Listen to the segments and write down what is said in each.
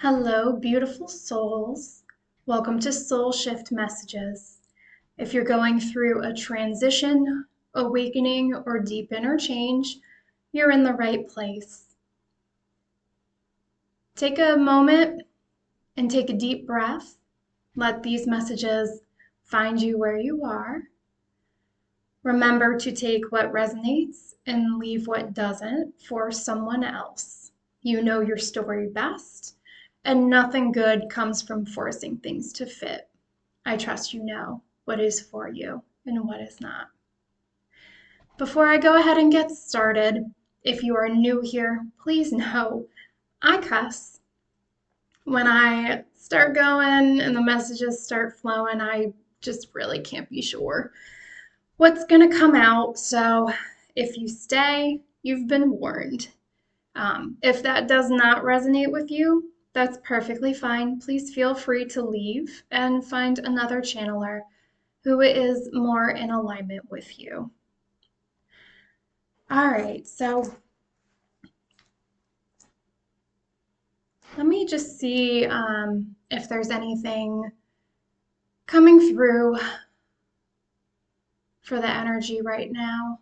Hello, beautiful souls. Welcome to Soul Shift Messages. If you're going through a transition, awakening, or deep inner change, you're in the right place. Take a moment and take a deep breath. Let these messages find you where you are. Remember to take what resonates and leave what doesn't for someone else. You know your story best. And nothing good comes from forcing things to fit. I trust you know what is for you and what is not. Before I go ahead and get started, if you are new here, please know I cuss. When I start going and the messages start flowing, I just really can't be sure what's going to come out. So if you stay, you've been warned. If that does not resonate with you, that's perfectly fine. Please feel free to leave and find another channeler who is more in alignment with you. All right, so let me just see if there's anything coming through for the energy right now.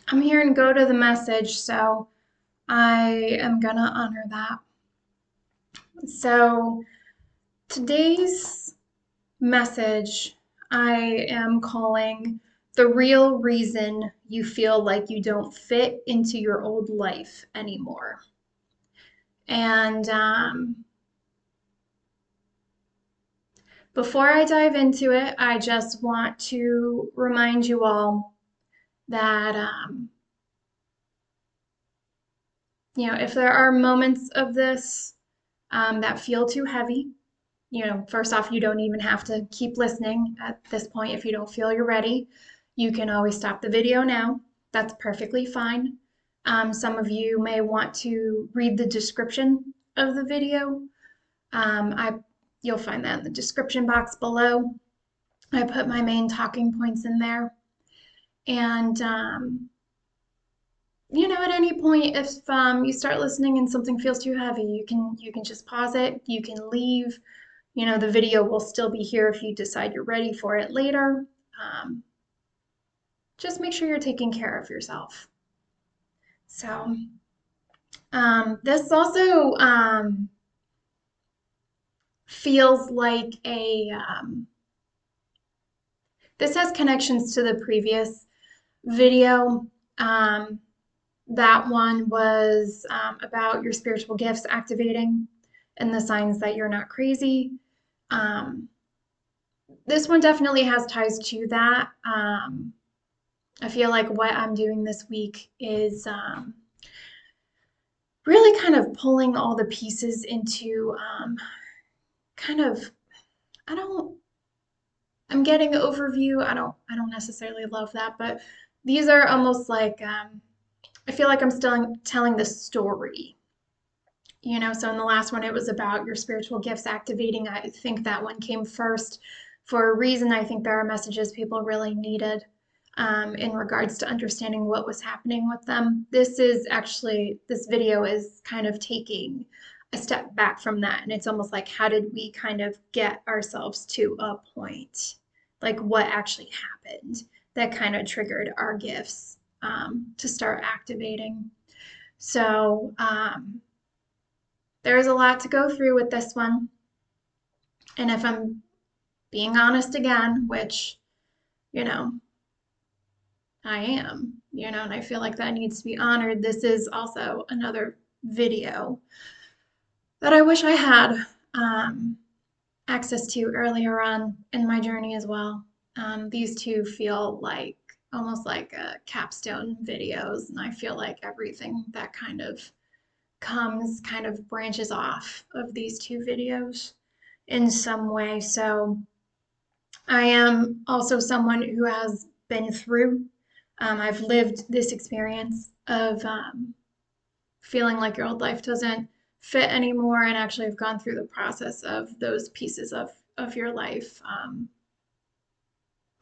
I'm hearing go to the message, so I am gonna honor that. So today's message I am calling the real reason you feel like you don't fit into your old life anymore. And before I dive into it, I just want to remind you all that, if there are moments of this that feel too heavy, first off, you don't even have to keep listening at this point if you don't feel you're ready. You can always stop the video now. That's perfectly fine. Some of you may want to read the description of the video. You'll find that in the description box below. I put my main talking points in there. And, at any point, if you start listening and something feels too heavy, you can just pause it. You can leave. The video will still be here if you decide you're ready for it later. Just make sure you're taking care of yourself. So, this also feels like this has connections to the previous video. That one was about your spiritual gifts activating and the signs that you're not crazy. This one definitely has ties to that. I feel like what I'm doing this week is really kind of pulling all the pieces into I'm getting an overview. I don't necessarily love that, but these are almost like I feel like I'm still telling the story. So in the last one, it was about your spiritual gifts activating. I think that one came first for a reason. I think there are messages people really needed in regards to understanding what was happening with them. This video is kind of taking a step back from that. And it's almost like, how did we kind of get ourselves to a point? Like what actually happened that kind of triggered our gifts to start activating. So there's a lot to go through with this one. And if I'm being honest again, which, I am, and I feel like that needs to be honored. This is also another video that I wish I had access to earlier on in my journey as well. These two feel like almost like capstone videos, and I feel like everything that kind of branches off of these two videos in some way. So I am also someone who has been through, I've lived this experience of feeling like your old life doesn't fit anymore, and actually have gone through the process of those pieces of your life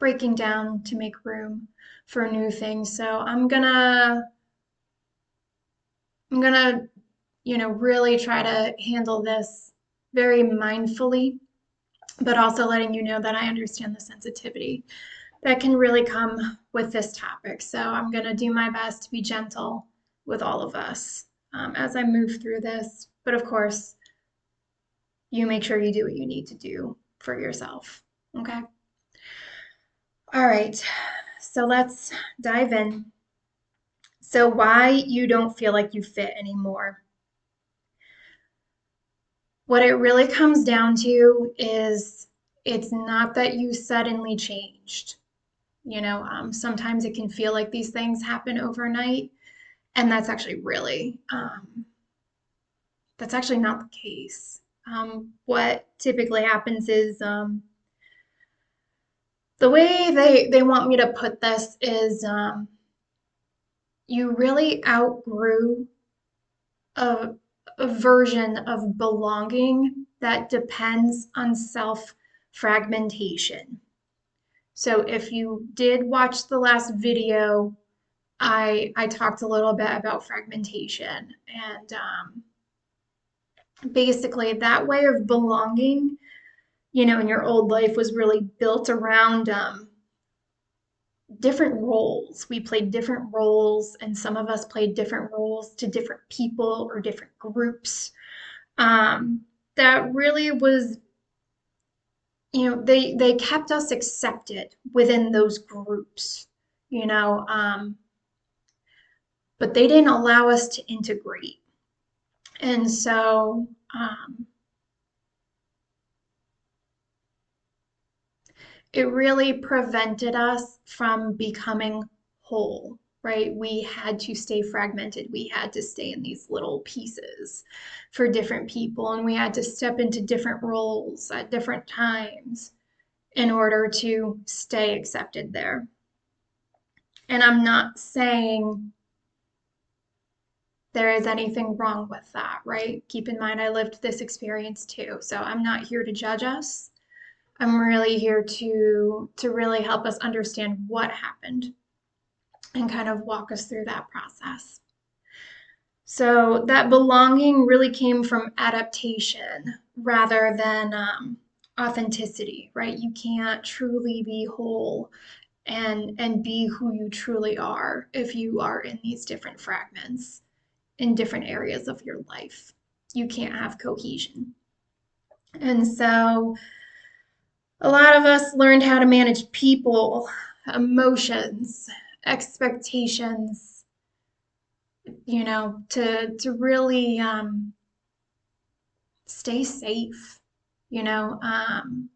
breaking down to make room for new things. So I'm gonna, really try to handle this very mindfully, but also letting you know that I understand the sensitivity that can really come with this topic. So I'm gonna do my best to be gentle with all of us as I move through this. But of course, you make sure you do what you need to do for yourself. Okay. All right. So let's dive in. So, why you don't feel like you fit anymore? What it really comes down to is it's not that you suddenly changed. Sometimes it can feel like these things happen overnight, and that's actually not the case. What typically happens is the way they want me to put this is you really outgrew a, a version of belonging that depends on self fragmentation. So if you did watch the last video, I talked a little bit about fragmentation, and basically that way of belonging, in your old life was really built around different roles. We played different roles, and some of us played different roles to different people or different groups. That really was, they kept us accepted within those groups, you know, um, but they didn't allow us to integrate. And so it really prevented us from becoming whole, right? We had to stay fragmented. We had to stay in these little pieces for different people, and we had to step into different roles at different times in order to stay accepted there. And I'm not saying there is anything wrong with that, right? Keep in mind, I lived this experience too. So I'm not here to judge us. I'm really here to really help us understand what happened and kind of walk us through that process. So that belonging really came from adaptation rather than authenticity, right? You can't truly be whole and be who you truly are if you are in these different fragments in different areas of your life. You can't have cohesion. And so a lot of us learned how to manage people, emotions, expectations, to really stay safe. I'm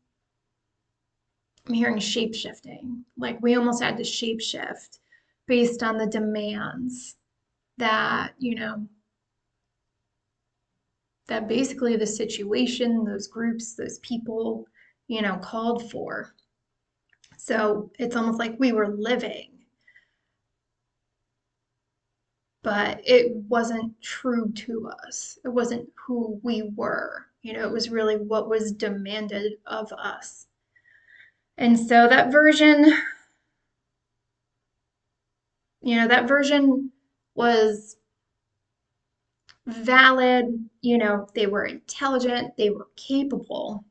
hearing shape shifting. Like we almost had to shape shift based on the demands that, that basically the situation, those groups, those people, called for. So it's almost like we were living, but it wasn't true to us. It wasn't who we were. It was really what was demanded of us. And so that version was valid. They were intelligent, they were capable.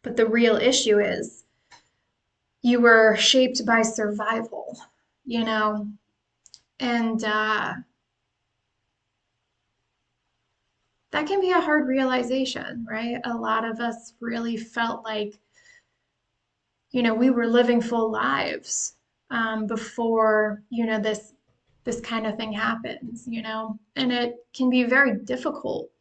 But the real issue is you were shaped by survival, you know, and that can be a hard realization, right? A lot of us really felt like, we were living full lives before, this kind of thing happens, and it can be very difficult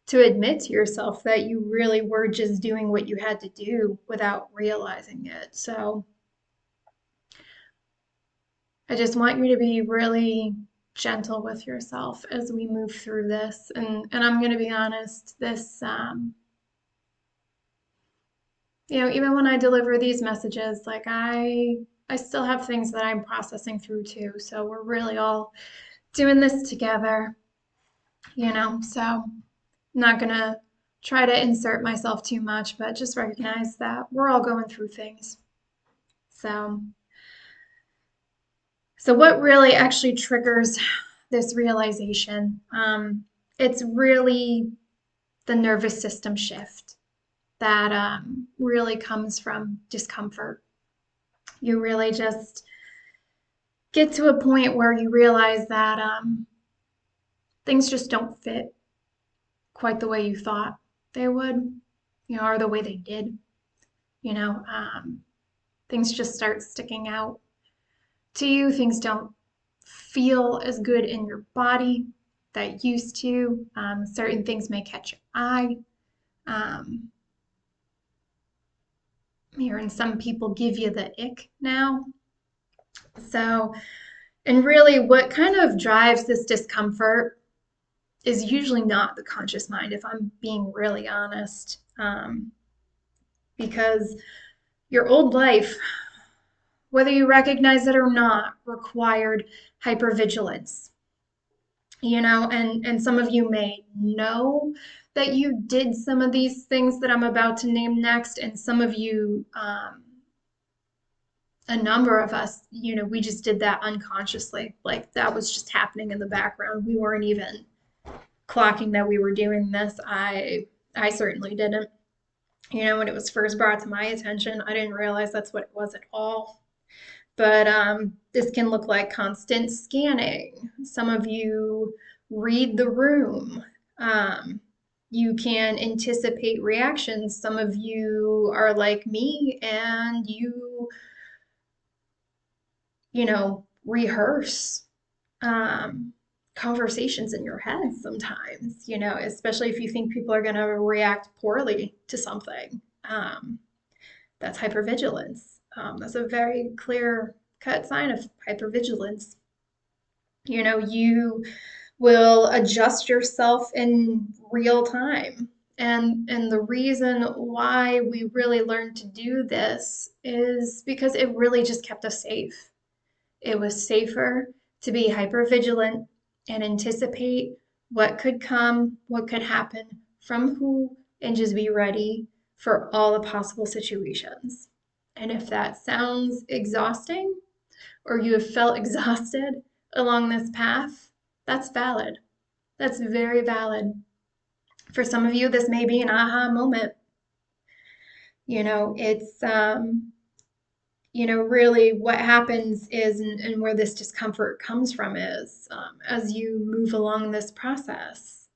to admit to yourself that you really were just doing what you had to do without realizing it. So I just want you to be really gentle with yourself as we move through this. And I'm going to be honest, this, even when I deliver these messages, like I still have things that I'm processing through too. So we're really all doing this together, So I'm not going to try to insert myself too much, but just recognize that we're all going through things. So, so what really actually triggers this realization? It's really the nervous system shift that really comes from discomfort. You really just get to a point where you realize that things just don't fit quite the way you thought they would, or the way they did. You know, things just start sticking out to you. Things don't feel as good in your body that used to. Certain things may catch your eye. Um, Hearing some people give you the ick now. So, and really, what kind of drives this discomfort is usually not the conscious mind, if I'm being really honest. Because your old life, whether you recognize it or not, required hypervigilance. And some of you may know that you did some of these things that I'm about to name next, and some of you, a number of us, we just did that unconsciously. Like that was just happening in the background. We weren't even clocking that we were doing this. I certainly didn't. When it was first brought to my attention, I didn't realize that's what it was at all. But this can look like constant scanning. Some of you read the room. You can anticipate reactions. Some of you are like me and rehearse conversations in your head sometimes, especially if you think people are going to react poorly to something. That's hypervigilance. That's a very clear cut sign of hypervigilance. You will adjust yourself in real time. And the reason why we really learned to do this is because it really just kept us safe. It was safer to be hypervigilant and anticipate what could come, what could happen from who, and just be ready for all the possible situations. And if that sounds exhausting, or you have felt exhausted along this path, that's valid. That's very valid. For some of you, this may be an aha moment. It's really what happens is, and where this discomfort comes from is, as you move along this process,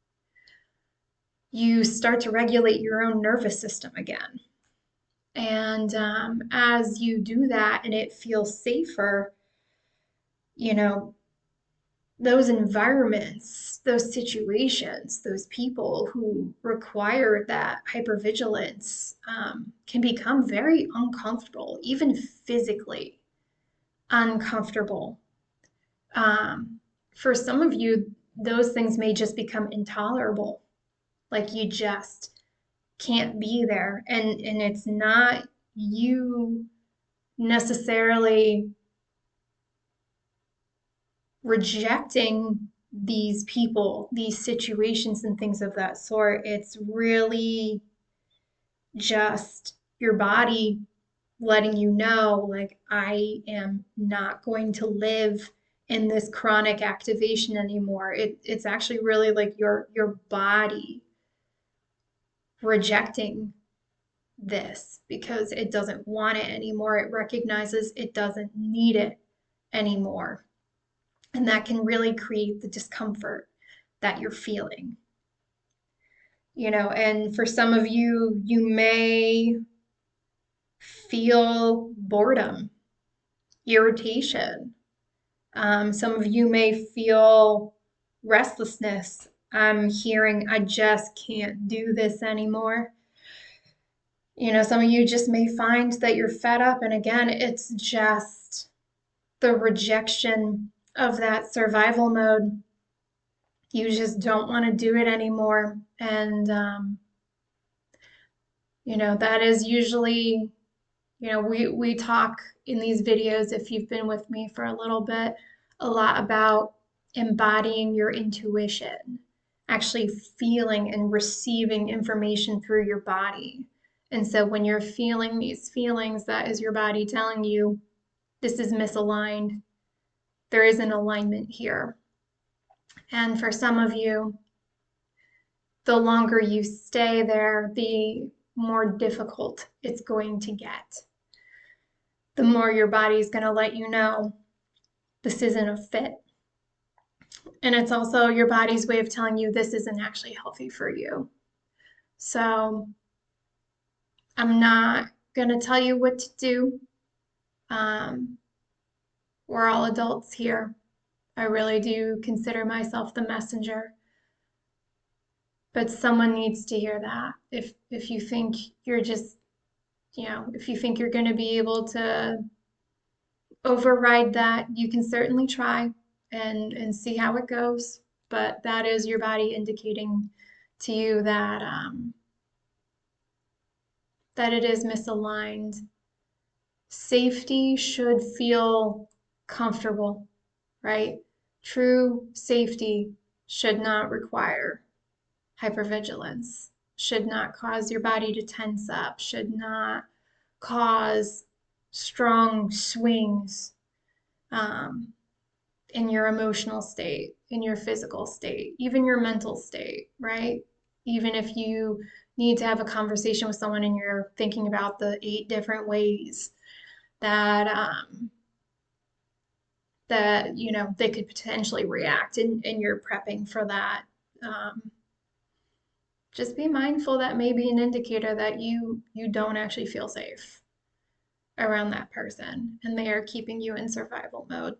you start to regulate your own nervous system again. And as you do that and it feels safer, those environments, those situations, those people who require that hypervigilance can become very uncomfortable, even physically uncomfortable. For some of you, those things may just become intolerable. Like you just can't be there. And it's not you necessarily rejecting these people, these situations, and things of that sort. It's really just your body letting you know, like, I am not going to live in this chronic activation anymore. It's actually really like your body rejecting this because it doesn't want it anymore. It recognizes it doesn't need it anymore. And that can really create the discomfort that you're feeling. And for some of you, you may feel boredom, irritation. Some of you may feel restlessness. I'm hearing, I just can't do this anymore. Some of you just may find that you're fed up. And again, it's just the rejection of that survival mode. You just don't want to do it anymore. And, that is usually, we talk in these videos, if you've been with me for a little bit, a lot about embodying your intuition, actually feeling and receiving information through your body. And so when you're feeling these feelings, that is your body telling you this is misaligned. There is an alignment here. And for some of you, the longer you stay there, the more difficult it's going to get. The more your body's going to let you know this isn't a fit. And it's also your body's way of telling you this isn't actually healthy for you. So I'm not going to tell you what to do. We're all adults here. I really do consider myself the messenger. But someone needs to hear that. If you think you're just, if you think you're going to be able to override that, you can certainly try and see how it goes. But that is your body indicating to you that it is misaligned. Safety should feel comfortable, right? True safety should not require hypervigilance, should not cause your body to tense up, should not cause strong swings in your emotional state, in your physical state, even your mental state, right? Even if you need to have a conversation with someone and you're thinking about the 8 different ways that they could potentially react, and you're prepping for that. Just be mindful that may be an indicator that you don't actually feel safe around that person and they are keeping you in survival mode.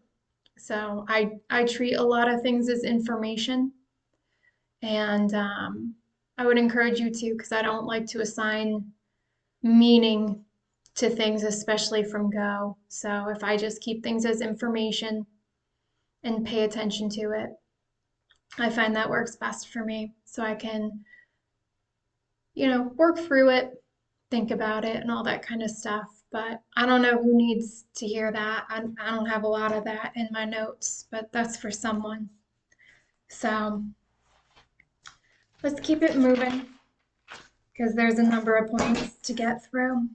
So I treat a lot of things as information, and I would encourage you to, because I don't like to assign meaning to things, especially from go. So if I just keep things as information and pay attention to it, I find that works best for me. So I can, work through it, think about it, and all that kind of stuff. But I don't know who needs to hear that. I don't have a lot of that in my notes, but that's for someone. So let's keep it moving because there's a number of points to get through.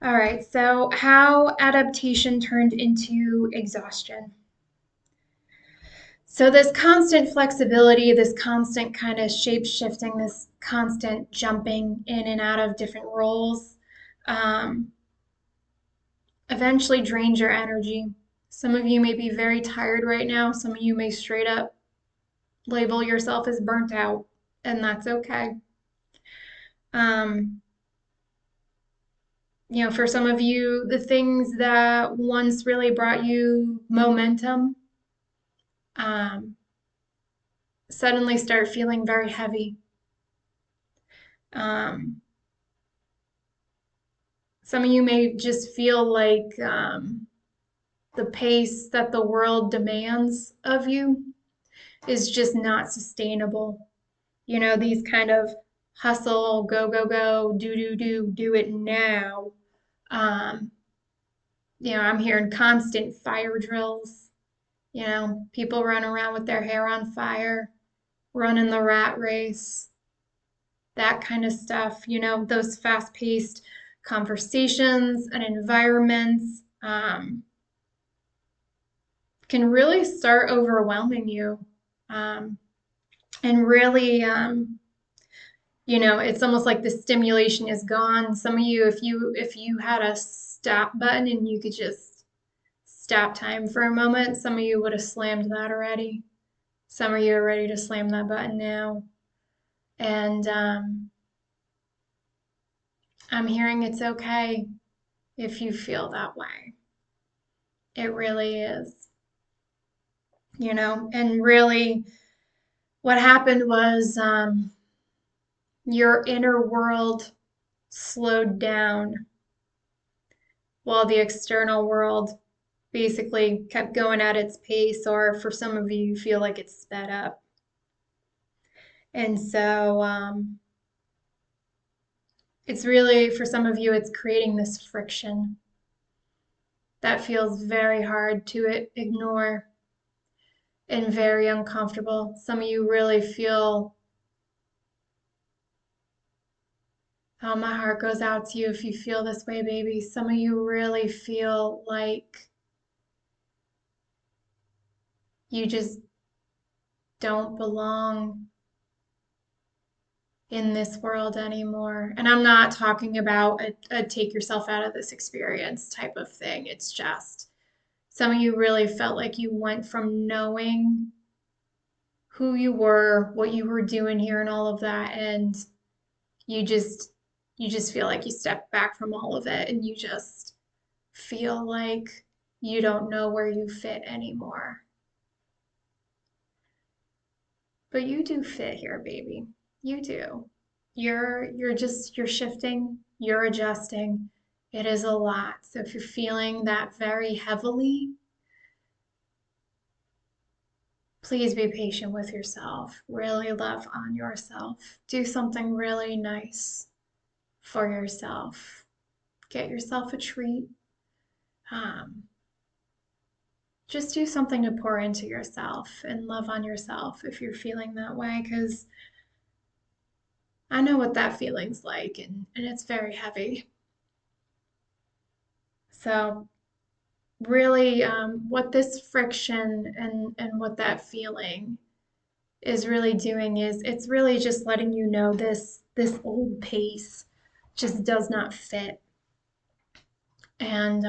All right, so how adaptation turned into exhaustion. So this constant flexibility, this constant kind of shape shifting, this constant jumping in and out of different roles, eventually drains your energy. Some of you may be very tired right now. Some of you may straight up label yourself as burnt out, and that's okay. For some of you, the things that once really brought you momentum suddenly start feeling very heavy. Some of you may just feel like the pace that the world demands of you is just not sustainable. These kind of hustle, go, go, go, do it now. I'm hearing constant fire drills. People run around with their hair on fire, running the rat race, that kind of stuff. Those fast-paced conversations and environments can really start overwhelming you. And really, it's almost like the stimulation is gone. Some of you, if you had a stop button and you could just stop time for a moment, some of you would have slammed that already. Some of you are ready to slam that button now. And I'm hearing it's okay if you feel that way. It really is. And really what happened was your inner world slowed down while the external world basically kept going at its pace, or for some of you, you feel like it's sped up. And so it's really, for some of you, it's creating this friction that feels very hard to ignore and very uncomfortable. Some of you really feel Oh, my heart goes out to you if you feel this way, baby. Some of you really feel like you just don't belong in this world anymore. And I'm not talking about a take yourself out of this experience type of thing. It's just some of you really felt like you went from knowing who you were, what you were doing here and all of that, and you just you just feel like you stepped back from all of it and you just feel like you don't know where you fit anymore. But you do fit here, baby. You do. You're shifting, you're adjusting. It is a lot. So if you're feeling that very heavily, please be patient with yourself. Really love on yourself. Do something really nice for yourself. Get yourself a treat. Um, just do something to pour into yourself and love on yourself if you're feeling that way, because I know what that feeling's like, and it's very heavy. So really, what this friction and what that feeling is really doing is it's really just letting you know this old pace just does not fit. And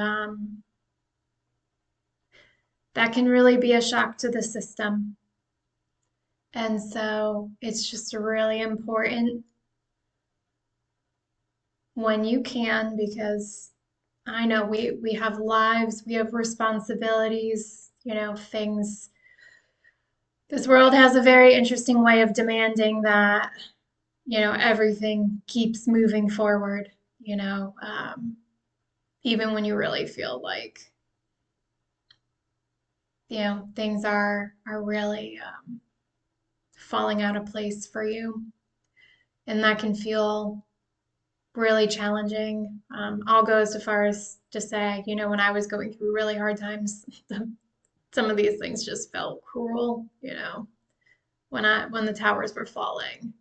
that can really be a shock to the system. And so it's just really important when you can, because I know we have lives, we have responsibilities, things. This world has a very interesting way of demanding that, everything keeps moving forward, even when you really feel like, things are really falling out of place for you. And that can feel really challenging. I'll go as far as to say, when I was going through really hard times, some of these things just felt cruel, when the towers were falling,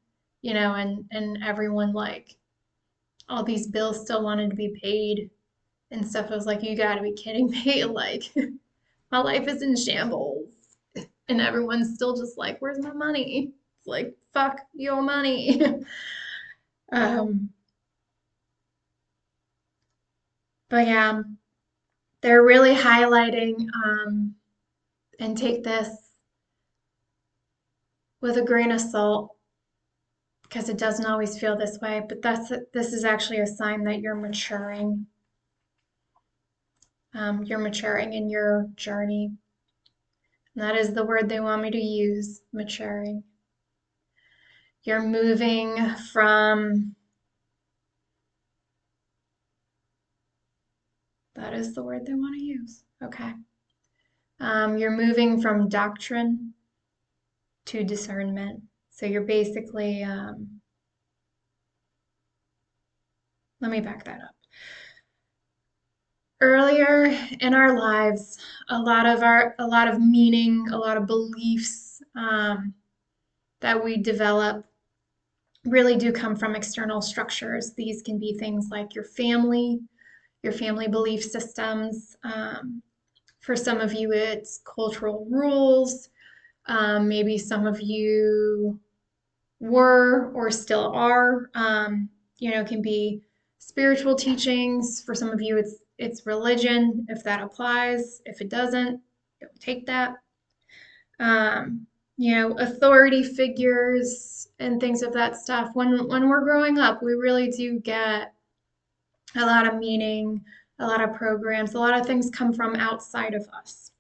and everyone, like, all these bills still wanted to be paid and stuff. I was like, you gotta be kidding me. Like, my life is in shambles. And everyone's still just like, where's my money? It's like, fuck your money. um, but yeah, they're really highlighting, and take this with a grain of salt because it doesn't always feel this way, but this is actually a sign that you're maturing. You're maturing in your journey. And that is the word they want me to use, maturing. You're moving from, that is the word they want to use. Okay. You're moving from doctrine to discernment. So you're basically, let me back that up. Earlier in our lives, a lot of meaning, a lot of beliefs that we develop really do come from external structures. These can be things like your family belief systems. For some of you, it's cultural rules. Maybe some of you were or still are, can be spiritual teachings. For some of you, it's religion, if that applies. If it doesn't, don't take that. Authority figures and things of that stuff. When we're growing up, we really do get a lot of meaning, a lot of programs, a lot of things come from outside of us.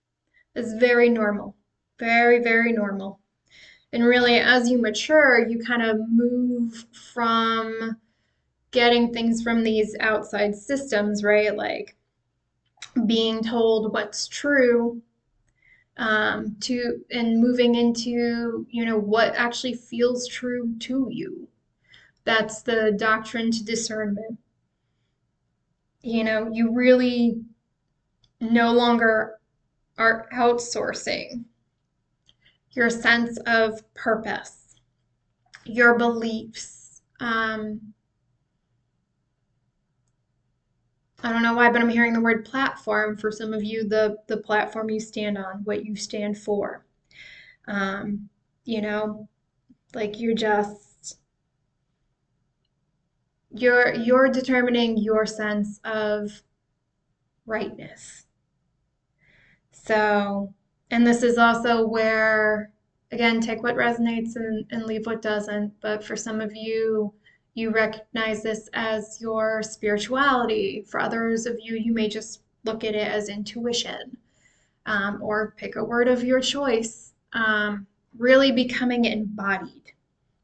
It's very normal, very, very normal. And really, as you mature, you kind of move from getting things from these outside systems, right? Like being told what's true, to and moving into, what actually feels true to you. That's the doctrine to discernment. You really no longer are outsourcing your sense of purpose, your beliefs, I don't know why, but I'm hearing the word platform for some of you, the platform you stand on, what you stand for. Um, you know, like you're determining your sense of rightness. So, and this is also where, again, take what resonates and leave what doesn't. But for some of you, you recognize this as your spirituality. For others of you, you may just look at it as intuition, or pick a word of your choice. Really becoming embodied.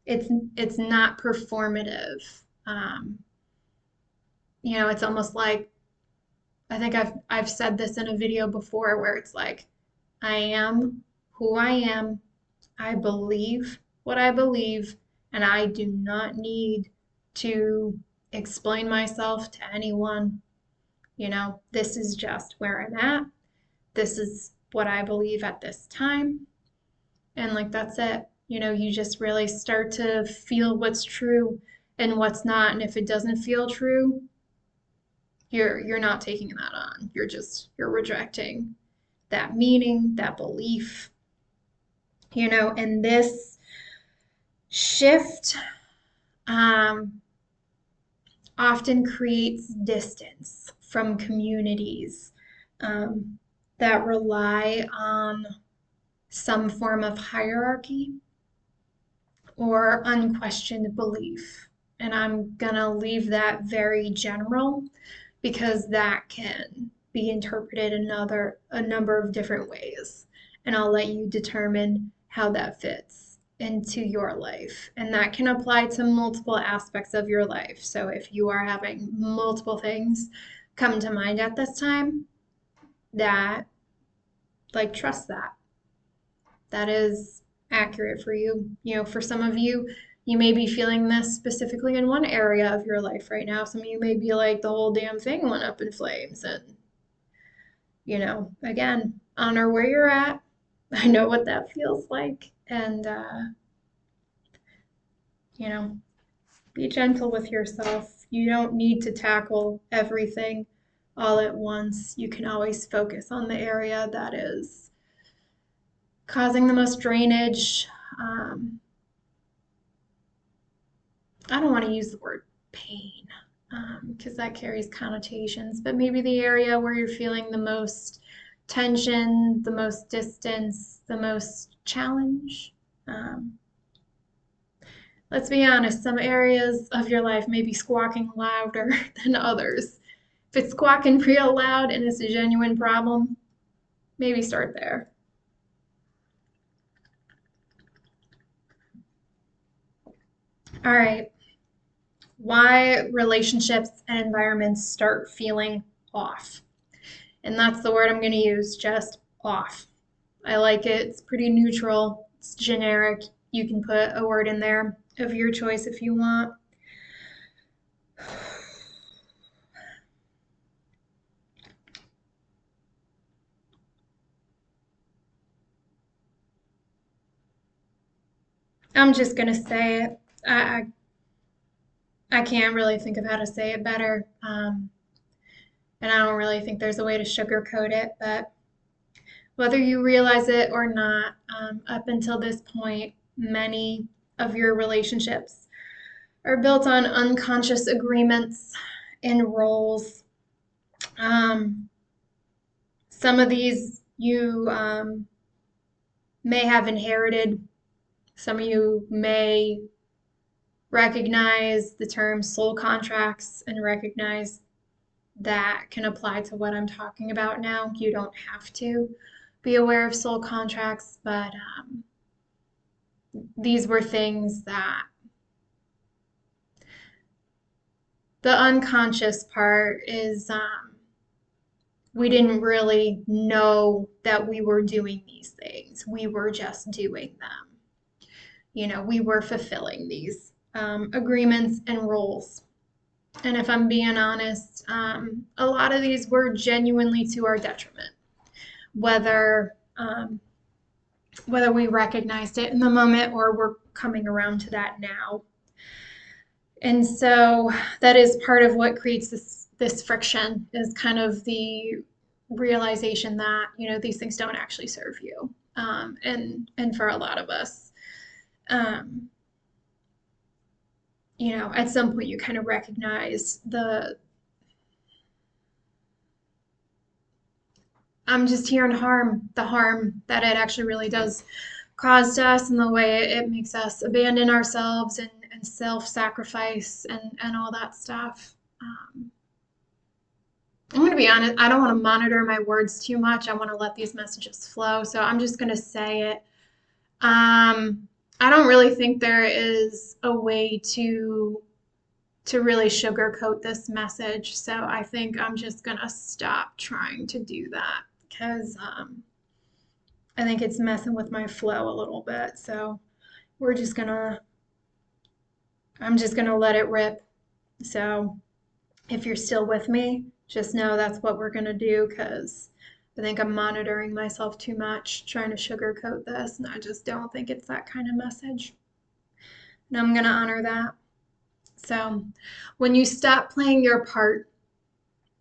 It's it's not performative. Um, it's almost like, I think I've said this in a video before where it's like, I am who I am. I believe what I believe, and I do not need to explain myself to anyone. This is just where I'm at. This is what I believe at this time. And like that's it. You just really start to feel what's true and what's not. And if it doesn't feel true, you're not taking that on. You're rejecting that meaning, that belief, and this shift um, often creates distance from communities um, that rely on some form of hierarchy or unquestioned belief. And I'm going to leave that very general because that can be interpreted a number of different ways. And I'll let you determine how that fits into your life. And that can apply to multiple aspects of your life. So if you are having multiple things come to mind at this time, that, like, trust that. That is accurate for you. For some of you, you may be feeling this specifically in one area of your life right now. Some of you may be like, the whole damn thing went up in flames. And, again, honor where you're at. I know what that feels like. And, be gentle with yourself. You don't need to tackle everything all at once. You can always focus on the area that is causing the most drainage. I don't want to use the word pain because that carries connotations, but maybe the area where you're feeling the most tension, the most distance, the most challenge. Um, let's be honest, some areas of your life may be squawking louder than others. If it's squawking real loud and it's a genuine problem, maybe start there. All right. Why relationships and environments start feeling off. And that's the word I'm going to use, just off. I like it. It's pretty neutral. It's generic. You can put a word in there of your choice if you want. I'm just going to say it. I can't really think of how to say it better. And I don't really think there's a way to sugarcoat it, but whether you realize it or not, up until this point, many of your relationships are built on unconscious agreements and roles. Some of these you may have inherited. Some of you may recognize the term soul contracts and recognize that can apply to what I'm talking about now. You don't have to be aware of soul contracts, but these were things that the unconscious part is we didn't really know that we were doing these things. We were just doing them. We were fulfilling these agreements and roles. And if I'm being honest, a lot of these were genuinely to our detriment, whether we recognized it in the moment or we're coming around to that now. And so that is part of what creates this friction is kind of the realization that, these things don't actually serve you. And for a lot of us, um, at some point you kind of recognize I'm just hearing the harm that it actually really does cause to us, and the way it makes us abandon ourselves and self-sacrifice and all that stuff. I'm going to be honest, I don't want to monitor my words too much. I want to let these messages flow. So I'm just going to say it. I don't really think there is a way to really sugarcoat this message. So I think I'm just going to stop trying to do that because I think it's messing with my flow a little bit. So we're just going to, I'm just going to let it rip. So if you're still with me, just know that's what we're going to do because I think I'm monitoring myself too much, trying to sugarcoat this, and I just don't think it's that kind of message. And I'm going to honor that. So when you stop playing your part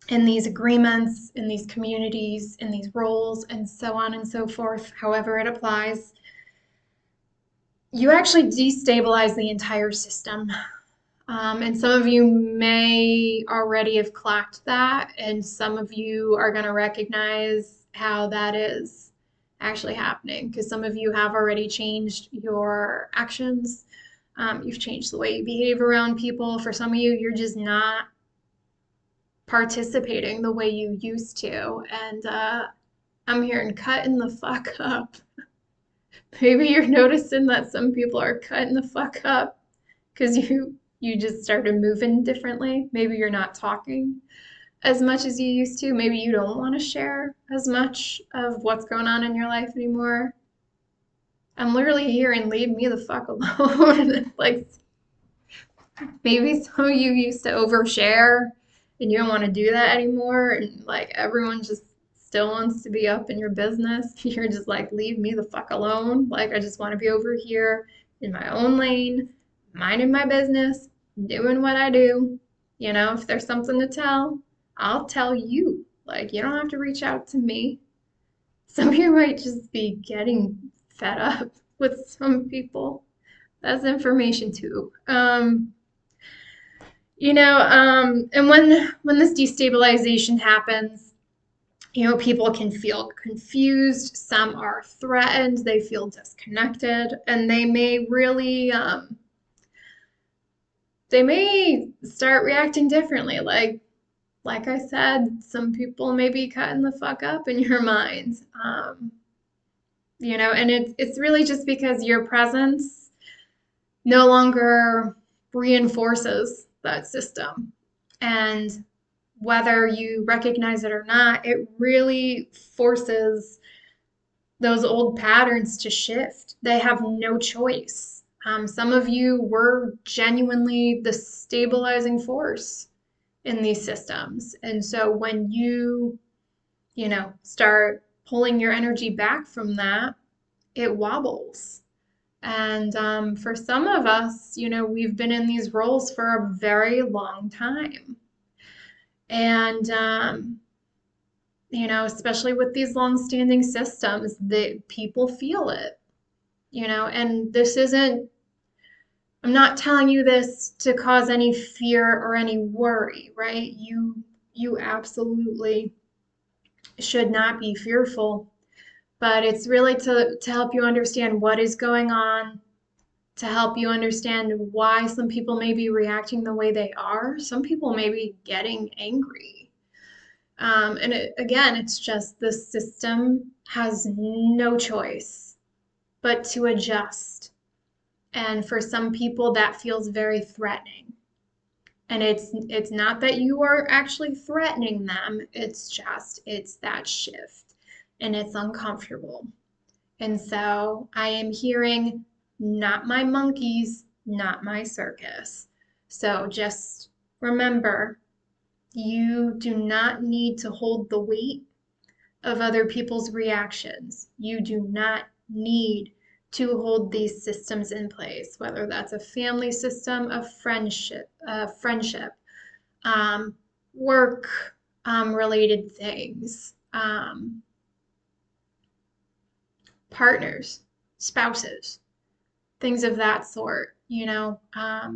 in these agreements, in these communities, in these roles, and so on and so forth, however it applies, you actually destabilize the entire system. And some of you may already have clocked that, and some of you are going to recognize how that is actually happening because some of you have already changed your actions. You've changed the way you behave around people. For some of you, you're just not participating the way you used to. And I'm hearing cutting the fuck up. Maybe you're noticing that some people are cutting the fuck up because you just started moving differently. Maybe you're not talking as much as you used to. Maybe you don't want to share as much of what's going on in your life anymore. I'm literally hearing leave me the fuck alone. Like maybe some of you used to overshare and you don't want to do that anymore. And like everyone just still wants to be up in your business. You're just like, leave me the fuck alone. Like I just want to be over here in my own lane, minding my business, doing what I do. If there's something to tell, I'll tell you. Like you don't have to reach out to me. Some of you might just be getting fed up with some people. That's information too. And when this destabilization happens, people can feel confused. Some are threatened. They feel disconnected, and they may really, they may start reacting differently. Like I said, some people may be cutting the fuck up in your mind. And it's really just because your presence no longer reinforces that system. And whether you recognize it or not, it really forces those old patterns to shift. They have no choice. Some of you were genuinely the stabilizing force in these systems. And so when start pulling your energy back from that, it wobbles. And for some of us, we've been in these roles for a very long time. And, especially with these long-standing systems, that people feel it, and I'm not telling you this to cause any fear or any worry, right? You absolutely should not be fearful, but it's really to help you understand what is going on, to help you understand why some people may be reacting the way they are. Some people may be getting angry. Again, it's just the system has no choice but to adjust. And for some people, that feels very threatening. And it's not that you are actually threatening them. It's that shift, and it's uncomfortable. And so I am hearing, not my monkeys, not my circus. So just remember, you do not need to hold the weight of other people's reactions. You do not need to hold these systems in place, whether that's a family system, a friendship, work related things, partners, spouses, things of that sort, you know. I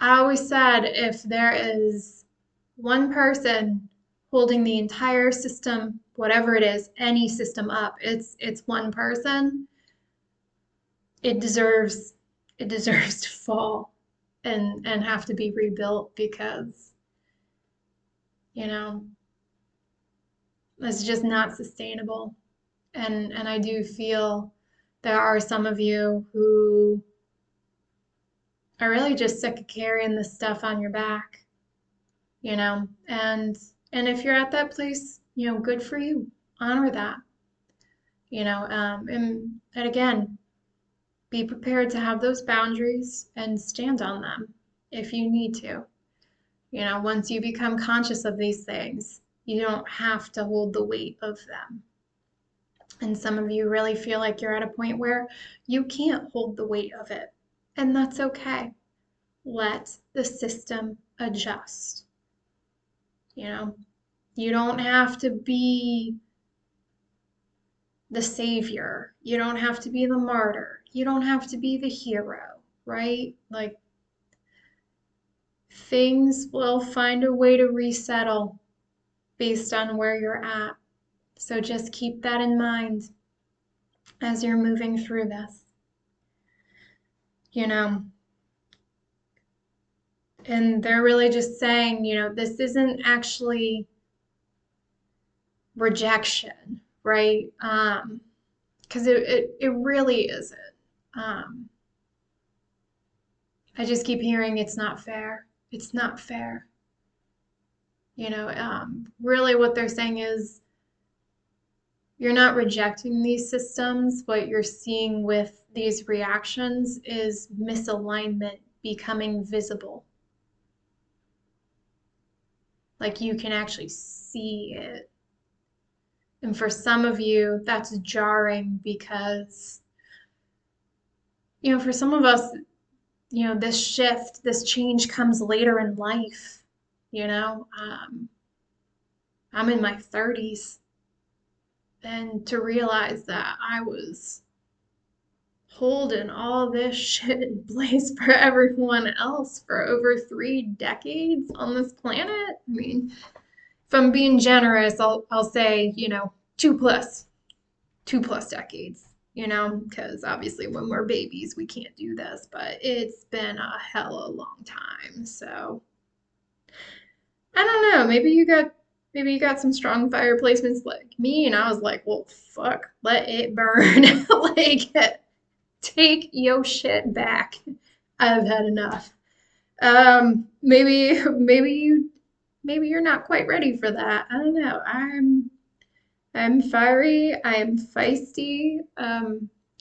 always said if there is one person holding the entire system, whatever it is, any system up, it's one person. It deserves to fall and have to be rebuilt because, you know, it's just not sustainable. And I do feel there are some of you who are really just sick of carrying this stuff on your back, you know, and if you're at that place, you know, good for you. Honor that, you know, and again, be prepared to have those boundaries and stand on them if you need to. You know, once you become conscious of these things, you don't have to hold the weight of them. And some of you really feel like you're at a point where you can't hold the weight of it. And that's okay. Let the system adjust. You know, you don't have to be the savior. You don't have to be the martyr. You don't have to be the hero, right? Like, things will find a way to resettle based on where you're at. So just keep that in mind as you're moving through this, you know. And they're really just saying, you know, this isn't actually rejection, right? Because it really isn't. I just keep hearing it's not fair. It's not fair. You know, really what they're saying is you're not rejecting these systems. What you're seeing with these reactions is misalignment becoming visible. Like you can actually see it. And for some of you, that's jarring because, you know, for some of us, you know, this shift, this change comes later in life. You know, I'm in my 30s, and to realize that I was holding all this shit in place for everyone else for over 3 decades on this planet. I mean, if I'm being generous, I'll say, you know, two plus decades, you know, because obviously when we're babies, we can't do this, but it's been a hell of a long time. So I don't know, maybe you got some strong fire placements like me, and I was like, well, fuck, let it burn. Like, take your shit back. I've had enough. Maybe you're not quite ready for that. I don't know. I'm fiery. I'm feisty.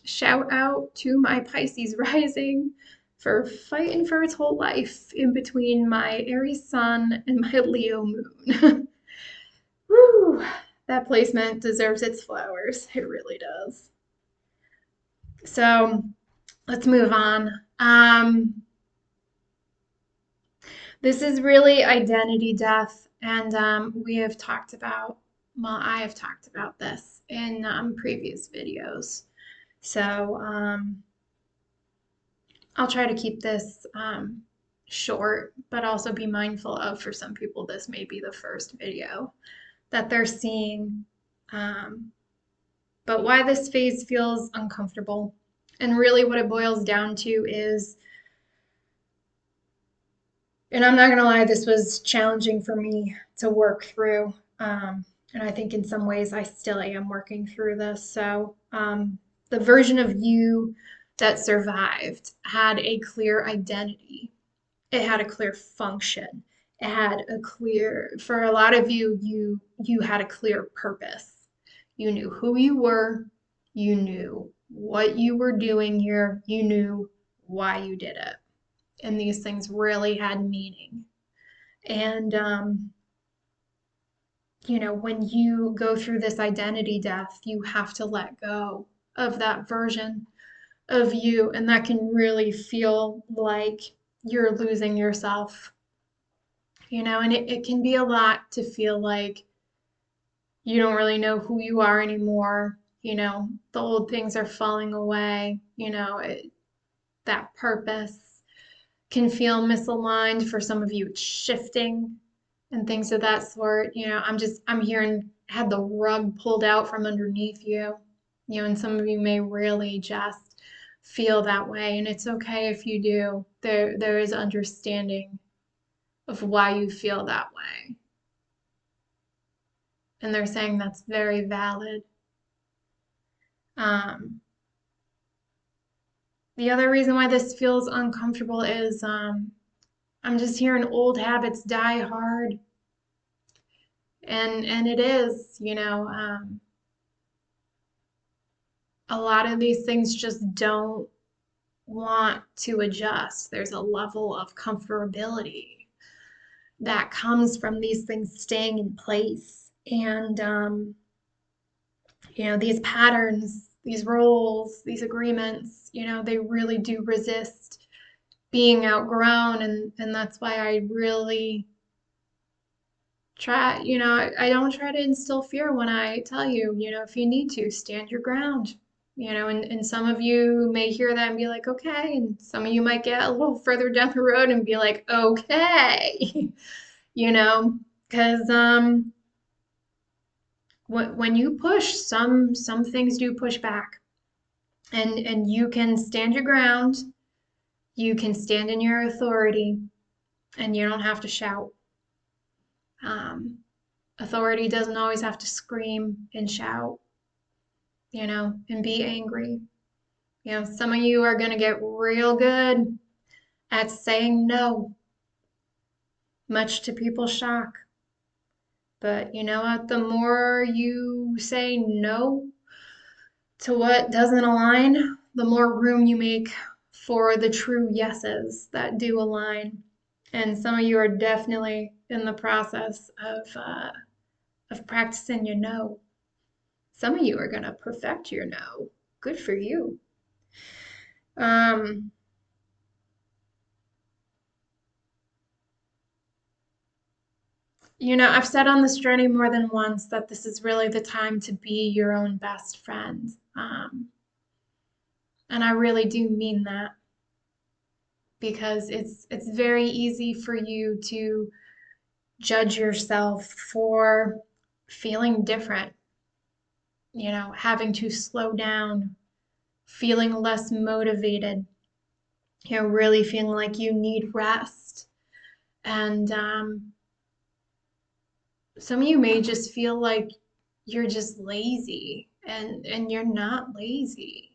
Shout out to my Pisces rising for fighting for its whole life in between my Aries sun and my Leo moon. Woo! That placement deserves its flowers. It really does. So let's move on. This is really identity death, and we have talked about, well, I have talked about this in previous videos. So I'll try to keep this short, but also be mindful of, for some people, this may be the first video that they're seeing. But why this phase feels uncomfortable. And really what it boils down to is, and I'm not going to lie, this was challenging for me to work through. And I think in some ways I still am working through this. So the version of you that survived had a clear identity. It had a clear function. It had a clear, for a lot of you, you had a clear purpose. You knew who you were. You knew what you were doing here. You knew why you did it. And these things really had meaning. And, you know, when you go through this identity death, you have to let go of that version of you. And that can really feel like you're losing yourself, and it can be a lot to feel like you don't really know who you are anymore. The old things are falling away, that purpose can feel misaligned. For some of you, it's shifting and things of that sort. I'm hearing had the rug pulled out from underneath you, and some of you may really just feel that way. And it's okay if you do. There is understanding of why you feel that way. And they're saying that's very valid. Um, the other reason why this feels uncomfortable is I'm just hearing old habits die hard. And it is, a lot of these things just don't want to adjust. There's a level of comfortability that comes from these things staying in place. And, these patterns, these roles, these agreements, they really do resist being outgrown. And that's why I really try, I don't try to instill fear when I tell you, if you need to, stand your ground. And some of you may hear that and be like, okay. And some of you might get a little further down the road and be like, okay, because when you push, some things do push back, and you can stand your ground, you can stand in your authority, and you don't have to shout. Authority doesn't always have to scream and shout, and be angry. Some of you are going to get real good at saying no, much to people's shock. But you know what? The more you say no to what doesn't align, the more room you make for the true yeses that do align. And some of you are definitely in the process of practicing your no. Some of you are going to perfect your no. Good for you. I've said on this journey more than once that this is really the time to be your own best friend. And I really do mean that, because it's very easy for you to judge yourself for feeling different, having to slow down, feeling less motivated, really feeling like you need rest. And some of you may just feel like you're just lazy, and you're not lazy.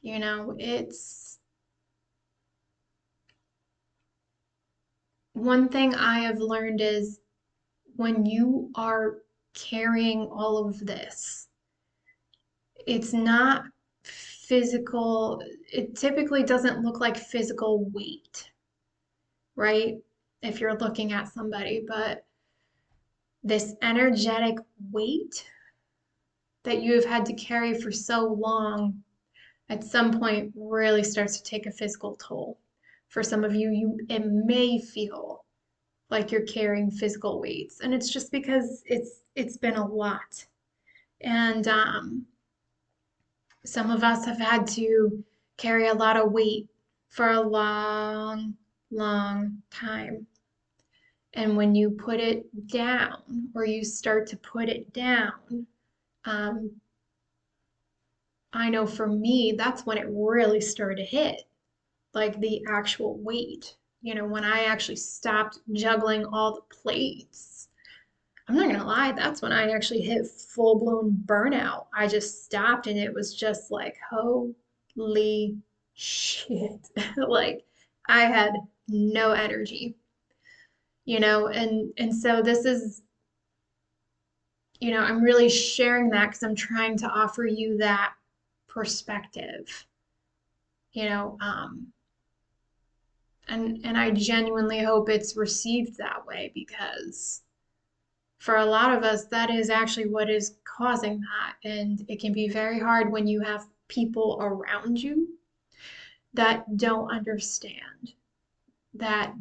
It's one thing I have learned is when you are carrying all of this, it's not physical. It typically doesn't look like physical weight, right? If you're looking at somebody, but this energetic weight that you have had to carry for so long at some point really starts to take a physical toll. For some of you, it may feel like you're carrying physical weights, and it's just because it's been a lot. And some of us have had to carry a lot of weight for a long, long time. And when you put it down, or you start to put it down, I know for me, that's when it really started to hit, like the actual weight. When I actually stopped juggling all the plates, I'm not gonna lie, that's when I actually hit full blown burnout. I just stopped, and it was just like, holy shit. Like, I had no energy, and so this is, I'm really sharing that because I'm trying to offer you that perspective, you know, um, and I genuinely hope it's received that way, because for a lot of us, that is actually what is causing that. And it can be very hard when you have people around you that don't understand. that,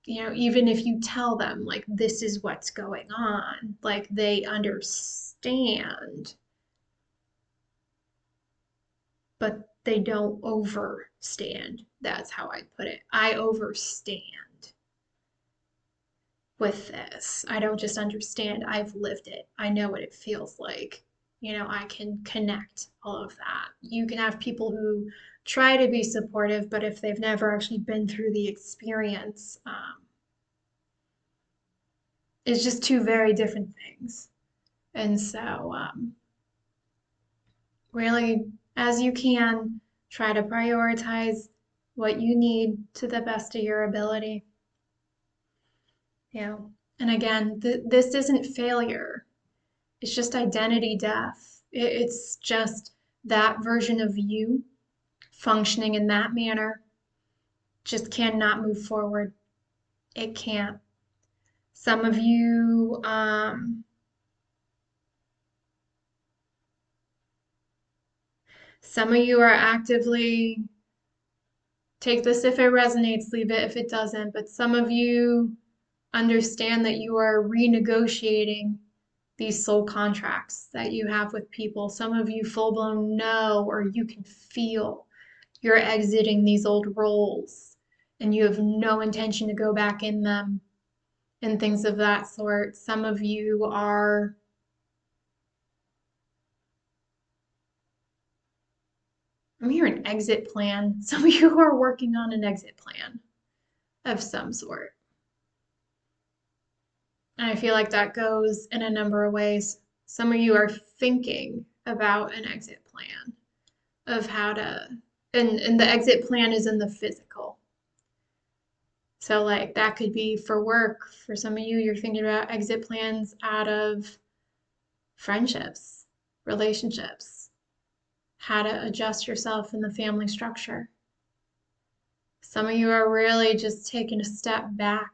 even if you tell them, like, this is what's going on, like, they understand, but they don't overstand. That's how I put it. I overstand with this. I don't just understand, I've lived it. I know what it feels like. I can connect all of that. You can have people who try to be supportive, but if they've never actually been through the experience, it's just two very different things. And so, really, as you can, try to prioritize what you need to the best of your ability. And again, this isn't failure. It's just identity death. It's just that version of you functioning in that manner just cannot move forward. It can't. Some of you, are actively, take this if it resonates, leave it if it doesn't, but some of you understand that you are renegotiating these soul contracts that you have with people. Some of you full blown know, or you can feel you're exiting these old roles and you have no intention to go back in them and things of that sort. Some of you are I'm hearing exit plan. Some of you are working on an exit plan of some sort. And I feel like that goes in a number of ways. Some of you are thinking about an exit plan of how to, and the exit plan is in the physical. So like that could be for work. For some of you, you're thinking about exit plans out of friendships, relationships, how to adjust yourself in the family structure. Some of you are really just taking a step back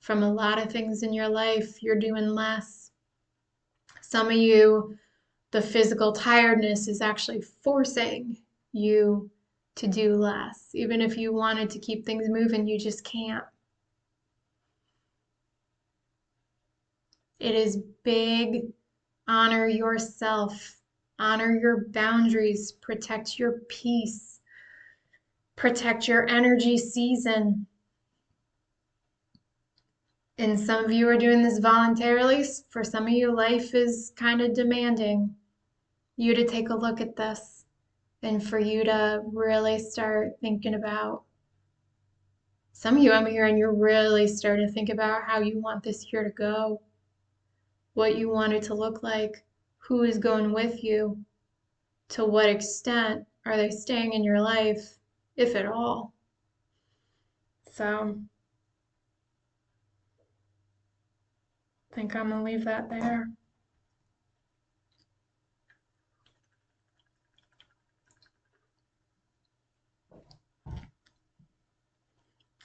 from a lot of things in your life. You're doing less. Some of you, the physical tiredness is actually forcing you to do less. Even if you wanted to keep things moving, you just can't. It is big. Honor yourself. Honor your boundaries. Protect your peace. Protect your energy season. And some of you are doing this voluntarily. For some of you, life is kind of demanding you to take a look at this and for you to really start thinking about. Some of you, I'm hearing you're really starting to think about how you want this year to go, what you want it to look like, who is going with you, to what extent are they staying in your life, if at all. So I think I'm going to leave that there.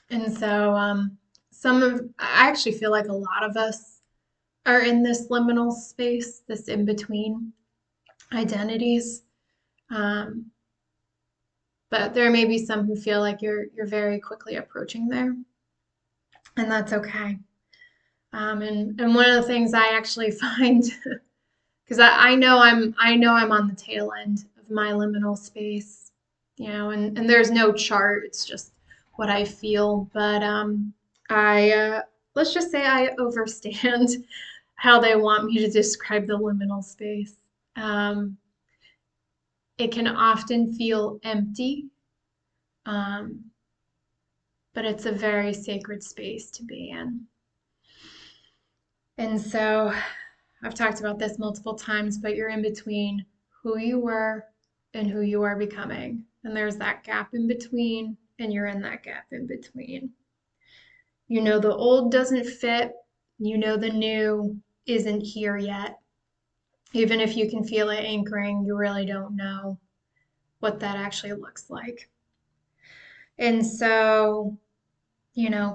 And so I actually feel like a lot of us are in this liminal space, this in between identities. But there may be some who feel like you're very quickly approaching there, and that's okay. And one of the things I actually find, because I know I'm on the tail end of my liminal space, and there's no chart. It's just what I feel. But I let's just say I overstand how they want me to describe the liminal space. It can often feel empty, but it's a very sacred space to be in. And so I've talked about this multiple times, but you're in between who you were and who you are becoming. And there's that gap in between, and you're in that gap in between. The old doesn't fit, the new isn't here yet. Even if you can feel it anchoring, you really don't know what that actually looks like. And so,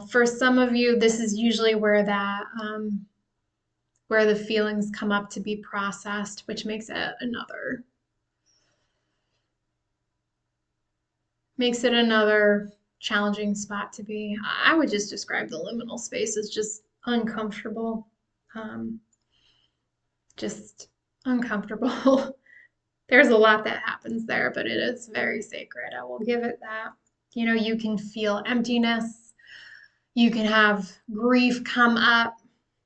for some of you, this is usually where that where the feelings come up to be processed, which makes it another challenging spot to be. I would just describe the liminal space as just uncomfortable. Um, just uncomfortable. There's a lot that happens there, but it is very sacred. I will give it that. You know, you can feel emptiness. You can have grief come up.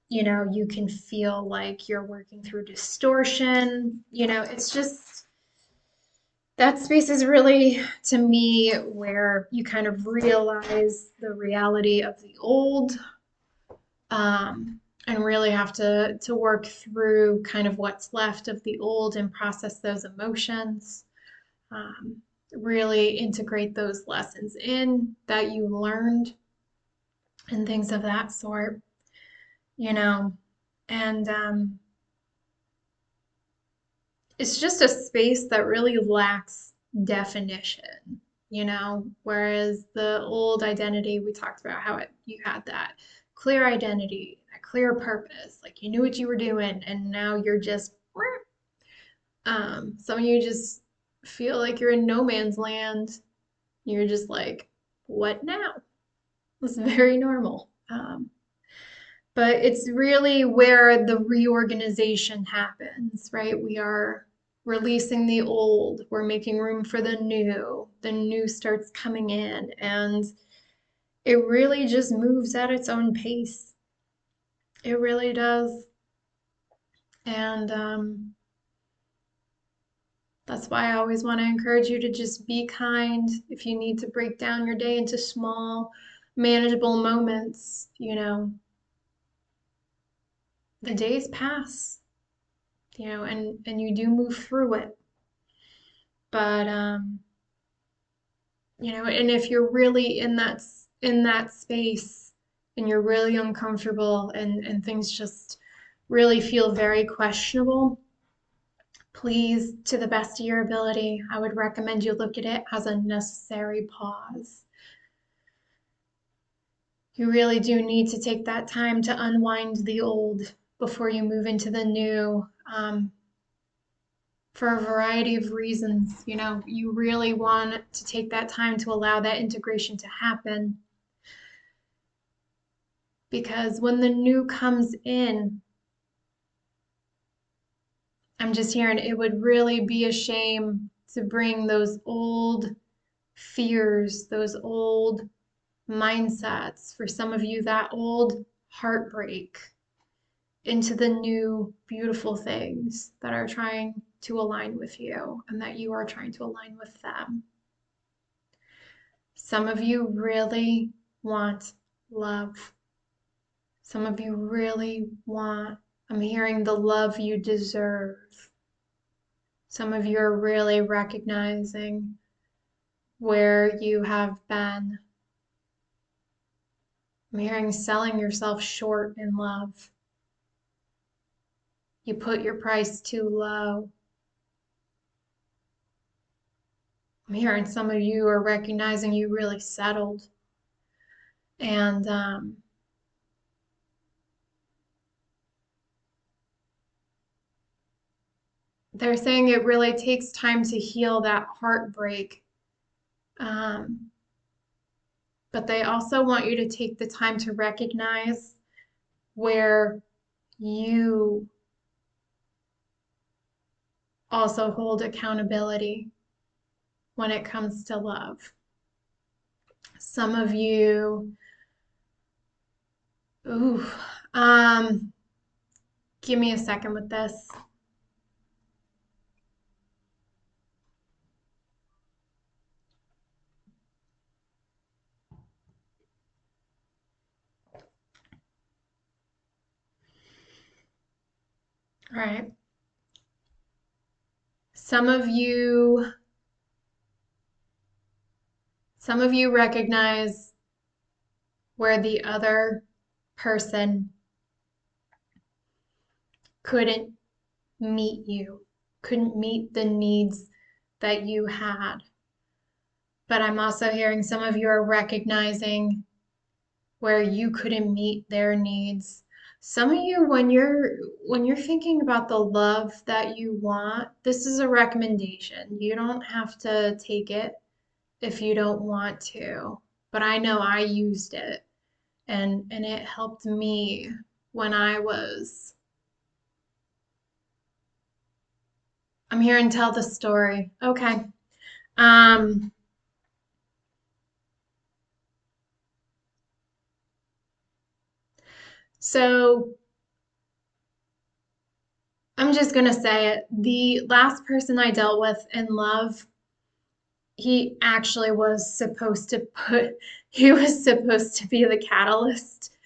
You know, you can feel like you're working through distortion. You know, it's just that space is really, to me, where you kind of realize the reality of the old, and really have to work through kind of what's left of the old and process those emotions. Um, really integrate those lessons in that you learned and things of that sort, you know. And it's just a space that really lacks definition, you know, whereas the old identity, we talked about how you had that clear identity, a clear purpose, like you knew what you were doing, and now you're just, some of you just feel like you're in no man's land. You're just like, what now? It's very normal. But it's really where the reorganization happens, right? We are releasing the old, we're making room for the new starts coming in, and it really just moves at its own pace. It really does. And that's why I always want to encourage you to just be kind. If you need to break down your day into small, manageable moments, you know, the days pass, you know, and you do move through it. But you know, and if you're really in that space and you're really uncomfortable and things just really feel very questionable, please, to the best of your ability, I would recommend you look at it as a necessary pause. You really do need to take that time to unwind the old before you move into the new. For a variety of reasons. You know, you really want to take that time to allow that integration to happen. Because when the new comes in, I'm just hearing it would really be a shame to bring those old fears, those old mindsets, for some of you, that old heartbreak into the new beautiful things that are trying to align with you and that you are trying to align with them. Some of you really want love. Some of you really want, I'm hearing the love you deserve. Some of you are really recognizing where you have been. I'm hearing selling yourself short in love. You put your price too low. I'm hearing some of you are recognizing you really settled. And they're saying it really takes time to heal that heartbreak. But they also want you to take the time to recognize where you also hold accountability when it comes to love. Some of you, ooh, give me a second with this. All right. Some of you recognize where the other person couldn't meet you, couldn't meet the needs that you had. But I'm also hearing some of you are recognizing where you couldn't meet their needs. Some of you, when you're thinking about the love that you want, this is a recommendation. You don't have to take it if you don't want to. but I know I used it, and it helped me when I'm here and tell the story. Okay. Um, so I'm just gonna say it. The last person I dealt with in love, he actually was supposed to put, he was supposed to be the catalyst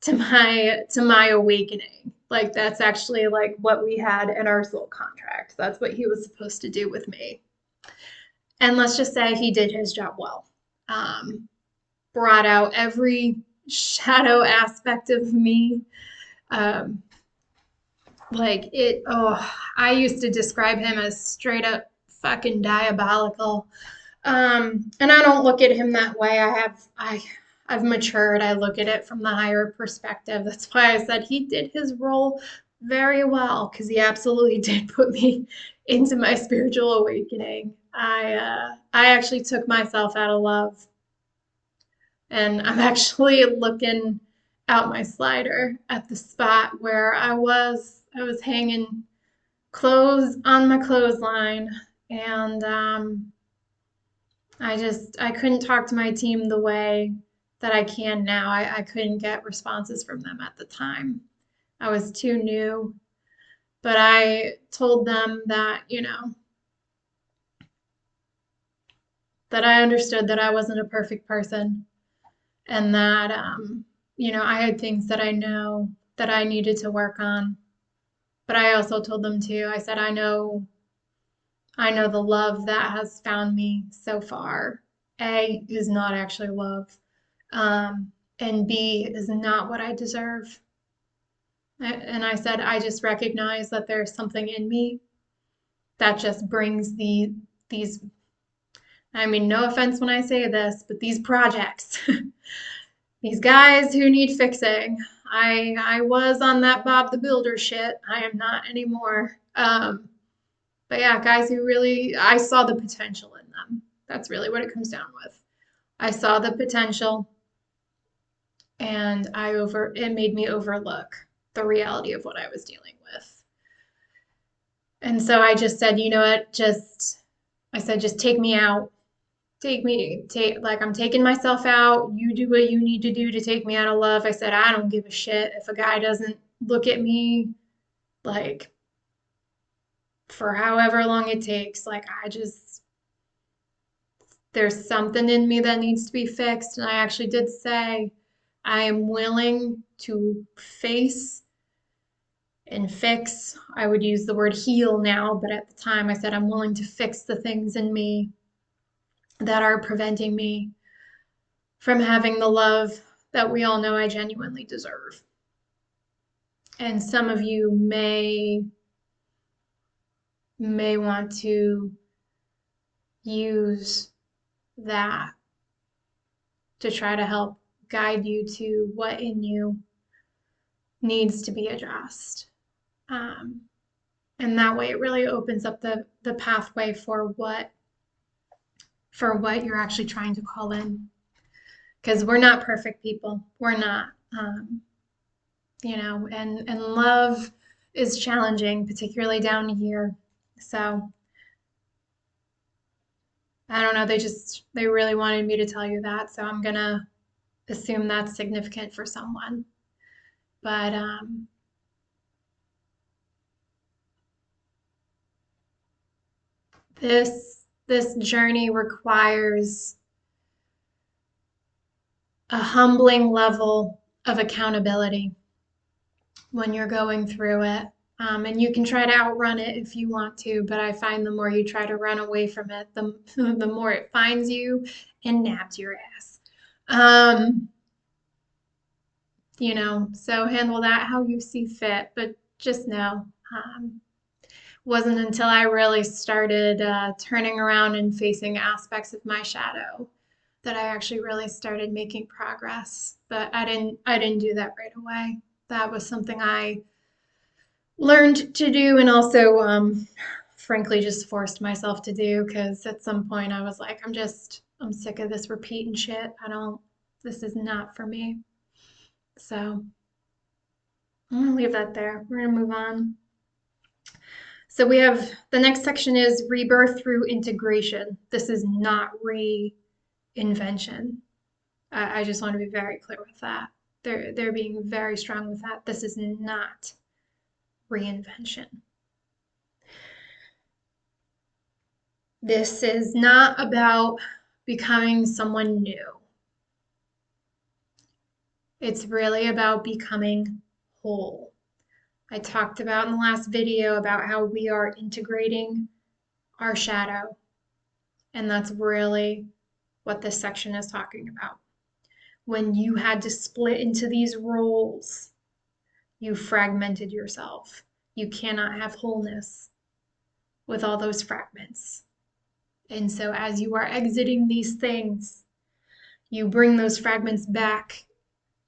to my awakening. Like that's actually like what we had in our soul contract. That's what he was supposed to do with me. And let's just say he did his job well. Um, Brought out every shadow aspect of me. Um, like it, oh, I used to describe him as straight up fucking diabolical. And I don't look at him that way. I've matured. I look at it from the higher perspective. That's why I said he did his role very well because he absolutely did put me into my spiritual awakening. I actually took myself out of love, and I'm actually looking out my slider at the spot where I was hanging clothes on my clothesline, and I couldn't talk to my team the way that I can now. I couldn't get responses from them at the time. I was too new, but I told them that, that I understood that I wasn't a perfect person and that, I had things that I know that I needed to work on. But I also told them too, I said, I know the love that has found me so far. A is not actually love. And B is not what I deserve. And I said, I just recognize that there's something in me that just brings these, I mean, no offense when I say this, but these projects, these guys who need fixing. I was on that Bob the Builder shit. I am not anymore. But yeah, guys who really, I saw the potential in them. That's really what it comes down with. I saw the potential and it made me overlook the reality of what I was dealing with. And so I just said, you know what, I said, just take me out. Like I'm taking myself out. You do what you need to do to take me out of love. I said, I don't give a shit if a guy doesn't look at me like for however long it takes. Like there's something in me that needs to be fixed. And I actually did say, I am willing to face and fix. I would use the word heal now, but at the time I said, I'm willing to fix the things in me that are preventing me from having the love that we all know I genuinely deserve. And some of you may want to use that to try to help guide you to what in you needs to be addressed. And that way it really opens up the pathway for what you're actually trying to call in. Because we're not perfect people. We're not. And love is challenging, particularly down here. So I don't know, they really wanted me to tell you that, so I'm gonna assume that's significant for someone. But this journey requires a humbling level of accountability when you're going through it. And you can try to outrun it if you want to, but I find the more you try to run away from it, the more it finds you and naps your ass. So handle that how you see fit, but just know, wasn't until I really started turning around and facing aspects of my shadow that I actually really started making progress. But I didn't do that right away. That was something I learned to do and also frankly just forced myself to do because at some point I was like, I'm sick of this repeating shit. This is not for me. So I'm going to leave that there. We're going to move on. So we have the next section is rebirth through integration. This is not reinvention. I just want to be very clear with that. They're being very strong with that. This is not reinvention. This is not about becoming someone new. It's really about becoming whole. I talked about in the last video about how we are integrating our shadow. And that's really what this section is talking about. When you had to split into these roles, you fragmented yourself. You cannot have wholeness with all those fragments. And so as you are exiting these things, you bring those fragments back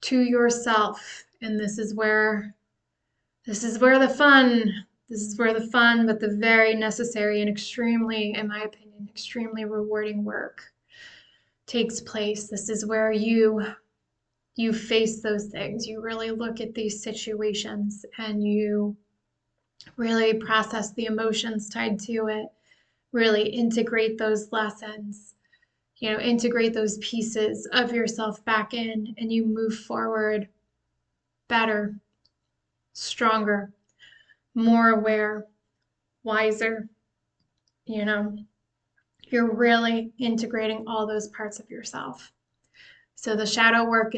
to yourself. And this is where the fun, but the very necessary and extremely, in my opinion, extremely rewarding work takes place. This is where you face those things. You really look at these situations and you really process the emotions tied to it, really integrate those lessons, integrate those pieces of yourself back in, and you move forward better, stronger, more aware, wiser. You're really integrating all those parts of yourself. So the shadow work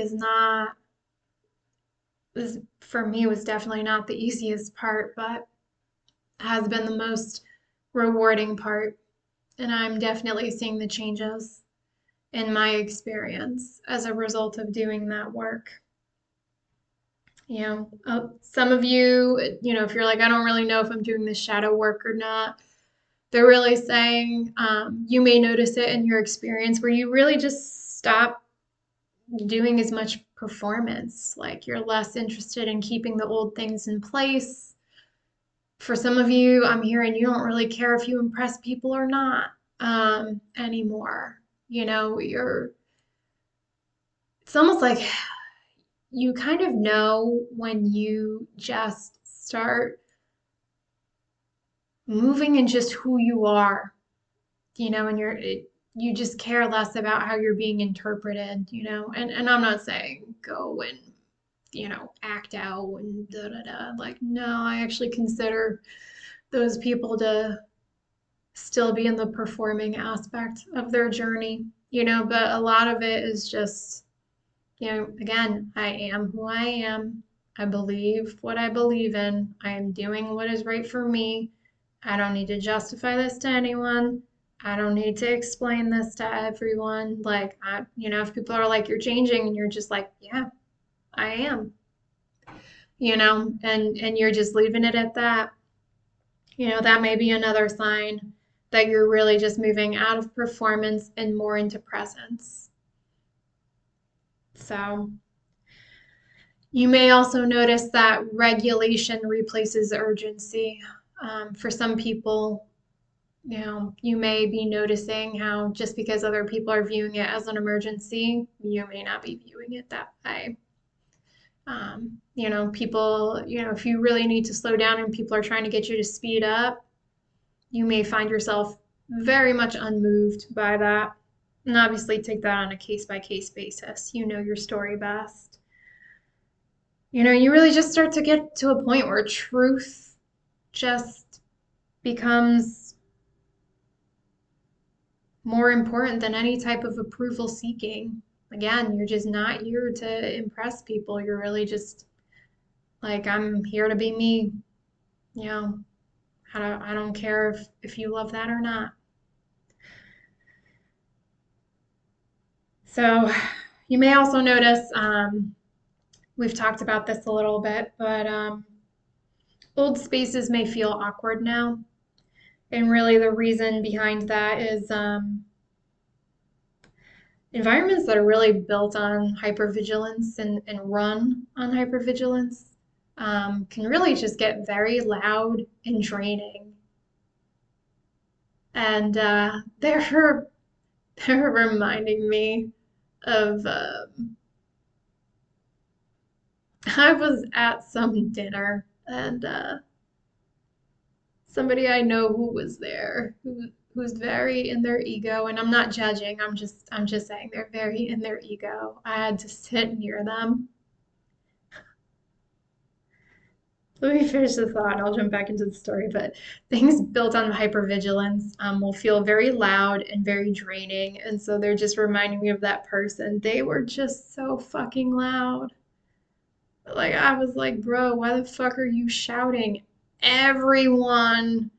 for me, was definitely not the easiest part, but has been the most rewarding part. And I'm definitely seeing the changes in my experience as a result of doing that work. Some of you, if you're like, I don't really know if I'm doing this shadow work or not, they're really saying you may notice it in your experience where you really just stop doing as much performance. Like you're less interested in keeping the old things in place. For some of you, I'm hearing you don't really care if you impress people or not anymore. It's almost like you kind of know when you just start moving in just who you are, and you just care less about how you're being interpreted, and I'm not saying go and, act out and da da da. Like, no, I actually consider those people to still be in the performing aspect of their journey, but a lot of it is just, again, I am who I am. I believe what I believe in. I am doing what is right for me. I don't need to justify this to anyone. I don't need to explain this to everyone. Like, if people are like, you're changing, and you're just like, yeah, I am, and you're just leaving it at that, that may be another sign that you're really just moving out of performance and more into presence. So you may also notice that regulation replaces urgency. For some people, you may be noticing how just because other people are viewing it as an emergency, you may not be viewing it that way. People, if you really need to slow down and people are trying to get you to speed up, you may find yourself very much unmoved by that. And obviously take that on a case-by-case basis. You know your story best. You really just start to get to a point where truth just becomes more important than any type of approval seeking. Again, you're just not here to impress people. You're really just like, I'm here to be me. I don't care if you love that or not. So you may also notice, we've talked about this a little bit, but old spaces may feel awkward now. And really the reason behind that is environments that are really built on hypervigilance and run on hypervigilance can really just get very loud and draining. And They're reminding me of I was at some dinner and somebody I know who was there who's very in their ego, and I'm not judging. I'm just saying they're very in their ego. I had to sit near them. Let me finish the thought. I'll jump back into the story. But things built on hypervigilance will feel very loud and very draining. And so they're just reminding me of that person. They were just so fucking loud. Like, I was like, bro, why the fuck are you shouting? Everyone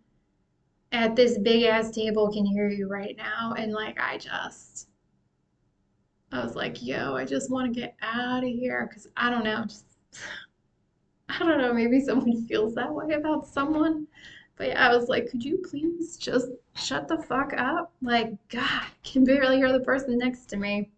at this big ass table can hear you right now. And like, I was like, yo, I just want to get out of here. Cause I don't know, just, I don't know, maybe someone feels that way about someone. But yeah, I was like, could you please just shut the fuck up? Like, God, I can barely hear the person next to me.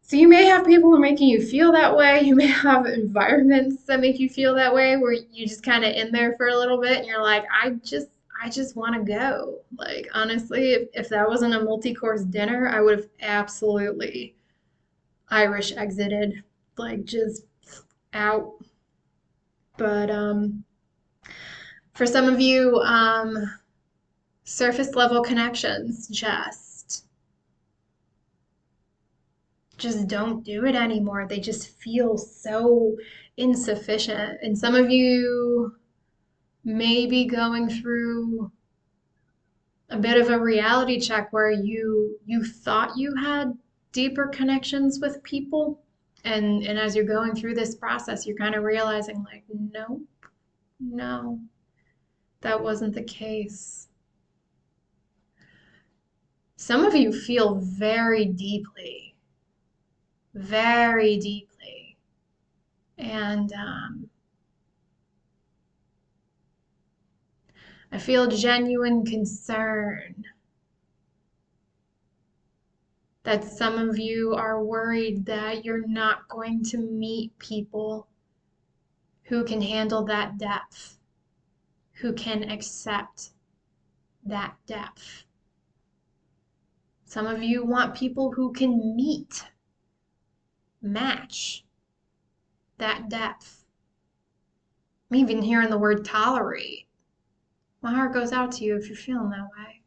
So you may have people who are making you feel that way. You may have environments that make you feel that way where you just kind of in there for a little bit and you're like, I just want to go. Like, honestly, if that wasn't a multi-course dinner, I would have absolutely Irish exited, like just out. But for some of you, surface level connections just don't do it anymore. They just feel so insufficient. And some of you may be going through a bit of a reality check where you thought you had deeper connections with people. And as you're going through this process, you're kind of realizing like, no, no, that wasn't the case. Some of you feel very deeply. And I feel genuine concern that some of you are worried that you're not going to meet people who can handle that depth, who can accept that depth. Some of you want people who can match that depth. I'm even hearing the word tolerate. My heart goes out to you if you're feeling that way.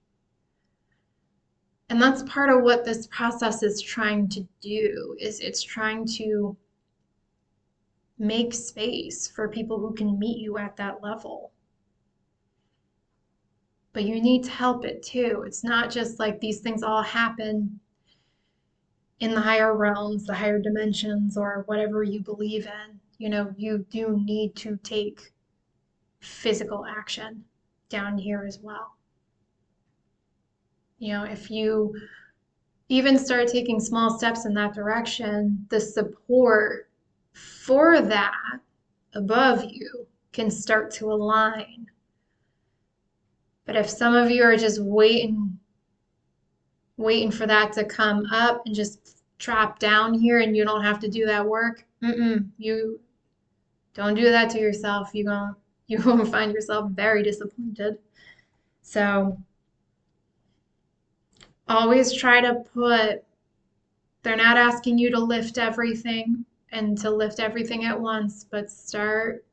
And that's part of what this process is trying to do, is it's trying to make space for people who can meet you at that level. But you need to help it too. It's not just like these things all happen in the higher realms, the higher dimensions, or whatever you believe in. You know, you do need to take physical action down here as well. You know, if you even start taking small steps in that direction, the support for that above you can start to align. But if some of you are just waiting for that to come up and just drop down here and you don't have to do that work, you don't do that to yourself. You're gonna find yourself very disappointed. So always try to they're not asking you to lift everything and to lift everything at once, but start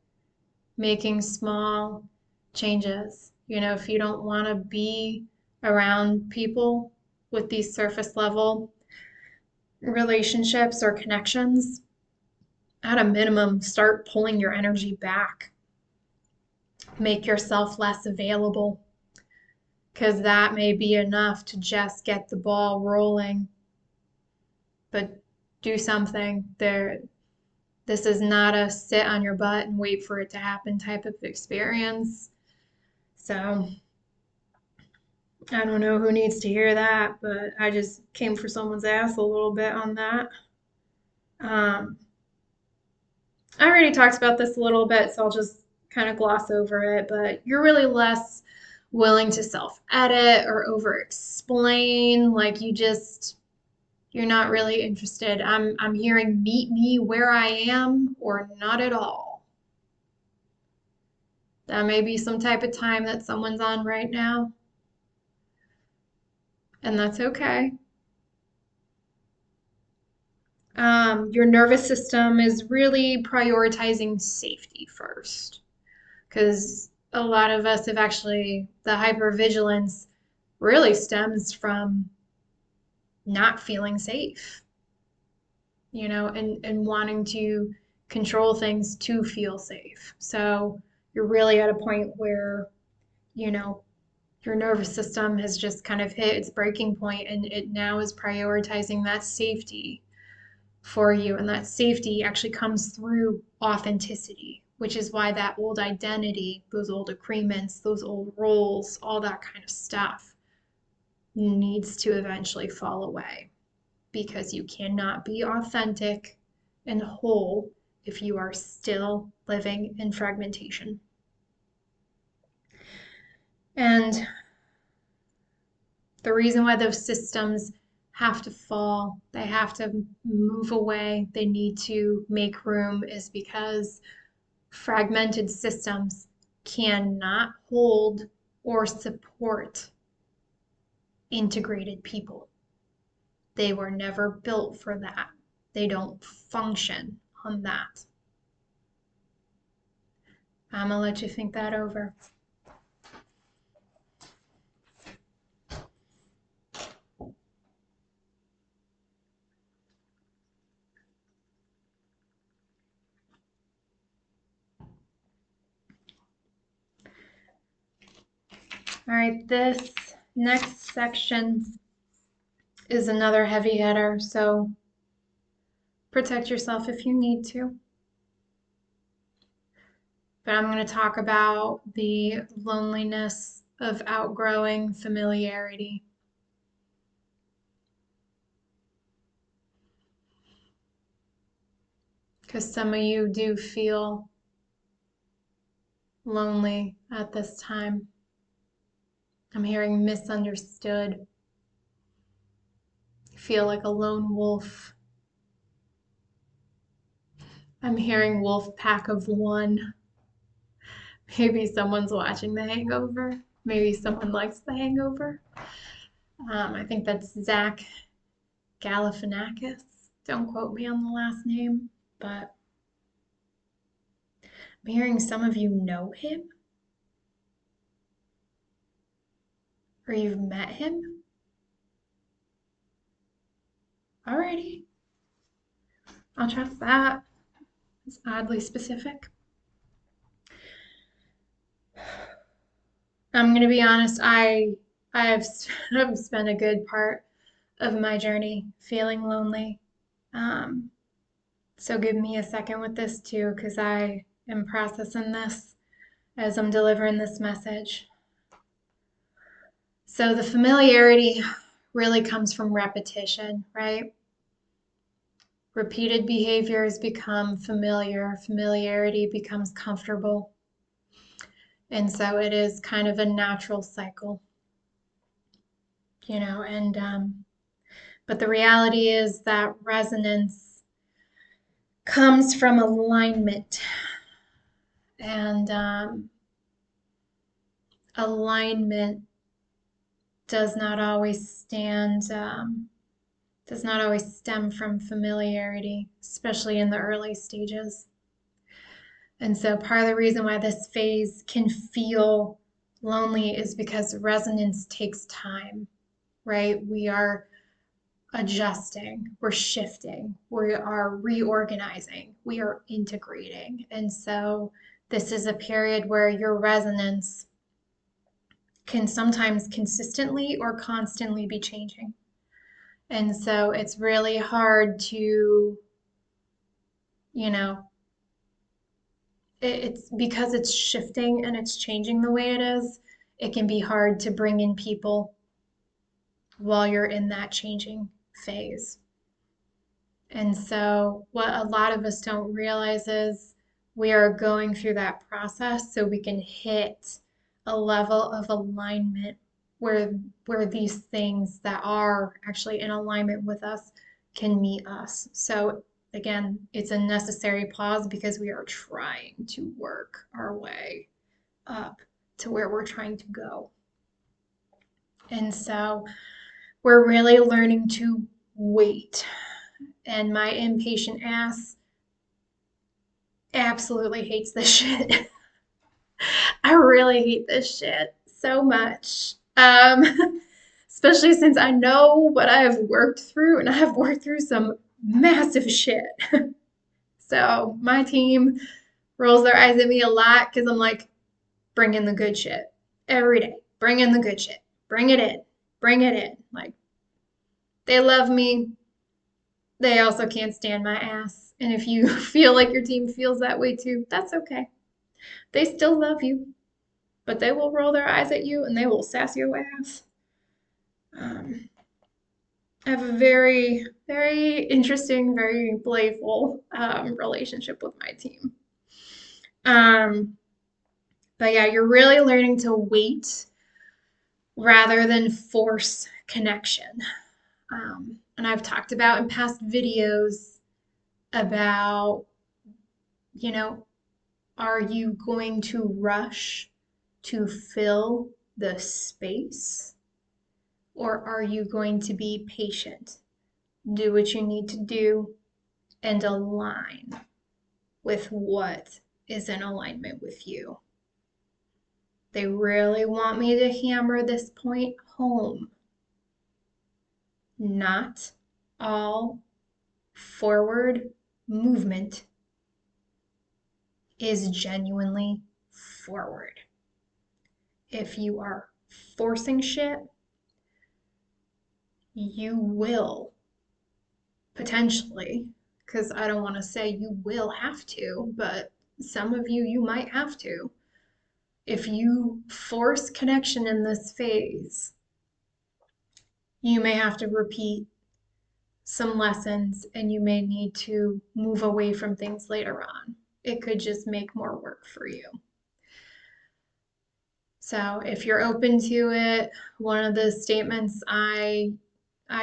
making small changes. You know, if you don't want to be around people with these surface level relationships or connections, at a minimum, start pulling your energy back. Make yourself less available, because that may be enough to just get the ball rolling. But do something. This is not a sit on your butt and wait for it to happen type of experience. So I don't know who needs to hear that, but I just came for someone's ass a little bit on that. I already talked about this a little bit, so I'll just kind of gloss over it, but you're really less willing to self-edit or over-explain. Like you're not really interested. I'm hearing meet me where I am or not at all. That may be some type of time that someone's on right now. and that's okay. Your nervous system is really prioritizing safety first, because a lot of us have actually, the hypervigilance really stems from not feeling safe, and wanting to control things to feel safe. So you're really at a point where, you know, your nervous system has just kind of hit its breaking point and it now is prioritizing that safety for you. And that safety actually comes through authenticity, which is why that old identity, those old agreements, those old roles, all that kind of stuff needs to eventually fall away, because you cannot be authentic and whole if you are still living in fragmentation. And the reason why those systems have to fall, they have to move away, they need to make room, is because fragmented systems cannot hold or support integrated people. They were never built for that. They don't function on that. I'm going to let you think that over. All right, this next section is another heavy hitter, so protect yourself if you need to. But I'm going to talk about the loneliness of outgrowing familiarity. Because some of you do feel lonely at this time. I'm hearing misunderstood. Feel like a lone wolf. I'm hearing wolf pack of one. Maybe someone's watching The Hangover. Maybe someone likes The Hangover. I think that's Zach Galifianakis. Don't quote me on the last name, but I'm hearing some of you know him, or you've met him. Alrighty, I'll trust that. It's oddly specific. I'm gonna be honest. I've spent a good part of my journey feeling lonely. Um, so give me a second with this too, because I am processing this as I'm delivering this message. So the familiarity really comes from repetition, right? Repeated behaviors become familiar, familiarity becomes comfortable. And so it is kind of a natural cycle, but the reality is that resonance comes from alignment. And alignment does not always stem from familiarity, especially in the early stages. And so part of the reason why this phase can feel lonely is because resonance takes time, right? We are adjusting, we're shifting, we are reorganizing, we are integrating. And so this is a period where your resonance can sometimes consistently or constantly be changing. And so it's really hard to, you know, it's because it's shifting and it's changing the way it is, it can be hard to bring in people while you're in that changing phase. And so, what a lot of us don't realize is we are going through that process so we can hit a level of alignment where these things that are actually in alignment with us can meet us. So again, it's a necessary pause because we are trying to work our way up to where we're trying to go. And so we're really learning to wait. And my impatient ass absolutely hates this shit. I really hate this shit so much. Especially since I know what I have worked through, and I have worked through some massive shit. So my team rolls their eyes at me a lot because I'm like, bring in the good shit every day. Bring in the good shit. Bring it in. Bring it in. Like, they love me. They also can't stand my ass. And if you feel like your team feels that way too, that's okay. They still love you, but they will roll their eyes at you and they will sass your ass. I have a very, very interesting, very playful relationship with my team. Um, but yeah, you're really learning to wait rather than force connection. And I've talked about in past videos about, you know, are you going to rush to fill the space, or are you going to be patient? Do what you need to do and align with what is in alignment with you. They really want me to hammer this point home. Not all forward movement is genuinely forward. If you are forcing shit, you will potentially, because I don't want to say you will have to, but some of you, you might have to. If you force connection in this phase, you may have to repeat some lessons and you may need to move away from things later on. It could just make more work for you. So if you're open to it, one of the statements I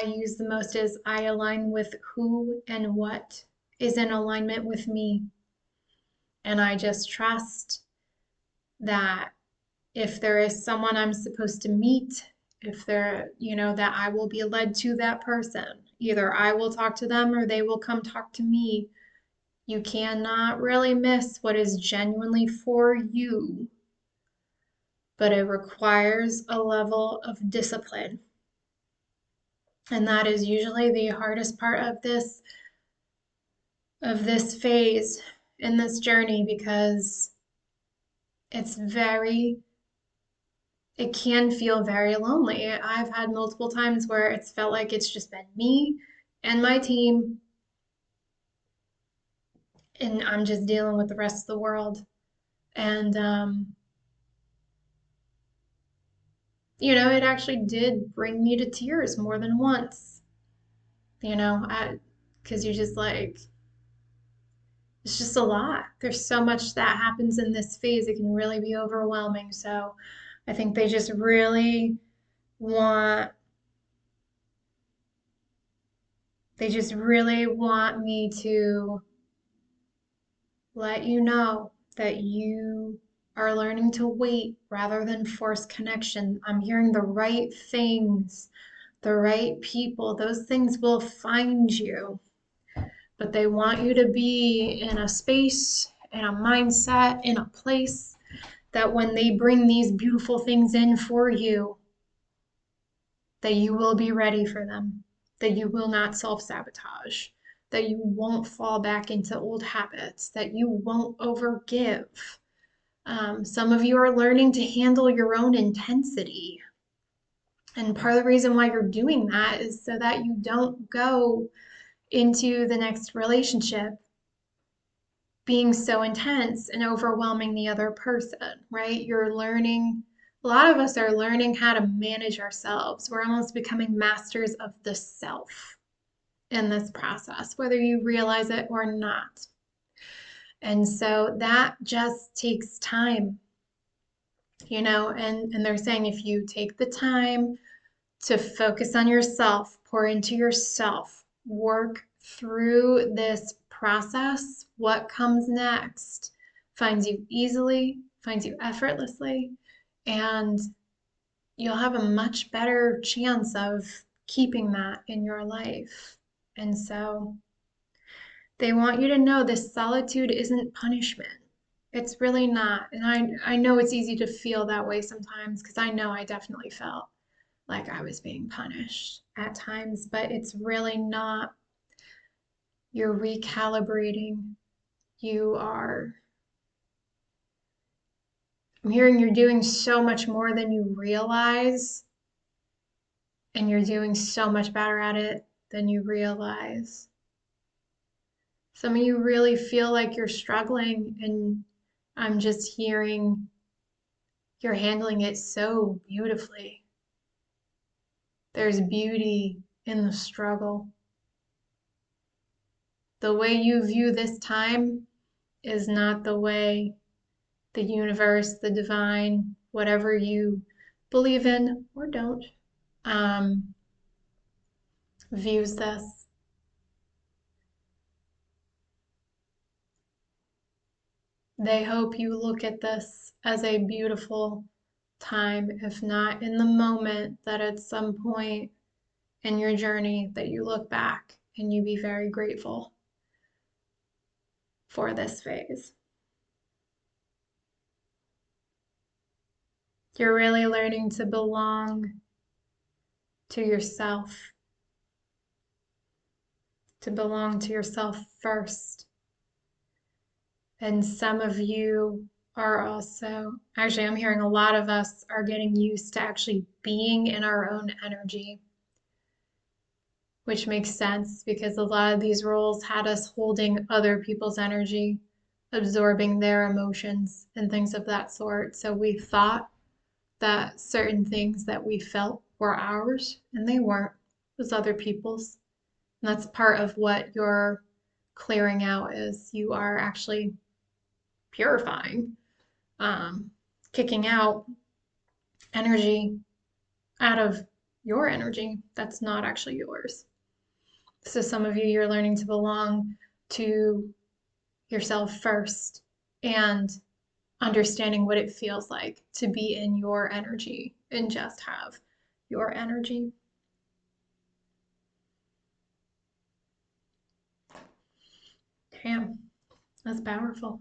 use the most is I align with who and what is in alignment with me. And I just trust that if there is someone I'm supposed to meet, if there, that I will be led to that person. Either I will talk to them or they will come talk to me. You cannot really miss what is genuinely for you, but it requires a level of discipline. And that is usually the hardest part of this phase in this journey, because it can feel very lonely. I've had multiple times where it's felt like it's just been me and my team, and I'm just dealing with the rest of the world. And, it actually did bring me to tears more than once, because you're just like, it's just a lot. There's so much that happens in this phase. It can really be overwhelming. So I think they just really want me to let you know that you are learning to wait rather than force connection. I'm hearing the right things, the right people. Those things will find you, but they want you to be in a space, in a mindset, in a place that when they bring these beautiful things in for you, that you will be ready for them, that you will not self-sabotage, that you won't fall back into old habits, that you won't overgive. Some of you are learning to handle your own intensity. And part of the reason why you're doing that is so that you don't go into the next relationship being so intense and overwhelming the other person, right? A lot of us are learning how to manage ourselves. We're almost becoming masters of the self in this process, whether you realize it or not. And so that just takes time, and they're saying if you take the time to focus on yourself, pour into yourself, work through this process, what comes next finds you easily, finds you effortlessly, and you'll have a much better chance of keeping that in your life. And so they want you to know this solitude isn't punishment. It's really not. And I know it's easy to feel that way sometimes because I know I definitely felt like I was being punished at times, but it's really not. You're recalibrating. I'm hearing you're doing so much more than you realize, and you're doing so much better at it than you realize. Some of you really feel like you're struggling, and I'm just hearing you're handling it so beautifully. There's beauty in the struggle. The way you view this time is not the way the universe, the divine, whatever you believe in or don't, views this. They hope you look at this as a beautiful time, if not in the moment, that at some point in your journey that you look back and you be very grateful for this phase. You're really learning to belong to yourself, to belong to yourself first. And some of you are also, actually, I'm hearing a lot of us are getting used to actually being in our own energy, which makes sense because a lot of these roles had us holding other people's energy, absorbing their emotions and things of that sort. So we thought that certain things that we felt were ours, and they weren't. It was other people's. And that's part of what you're clearing out is you are actually purifying, kicking out energy out of your energy that's not actually yours. So some of you, you're learning to belong to yourself first and understanding what it feels like to be in your energy and just have your energy. Damn, that's powerful.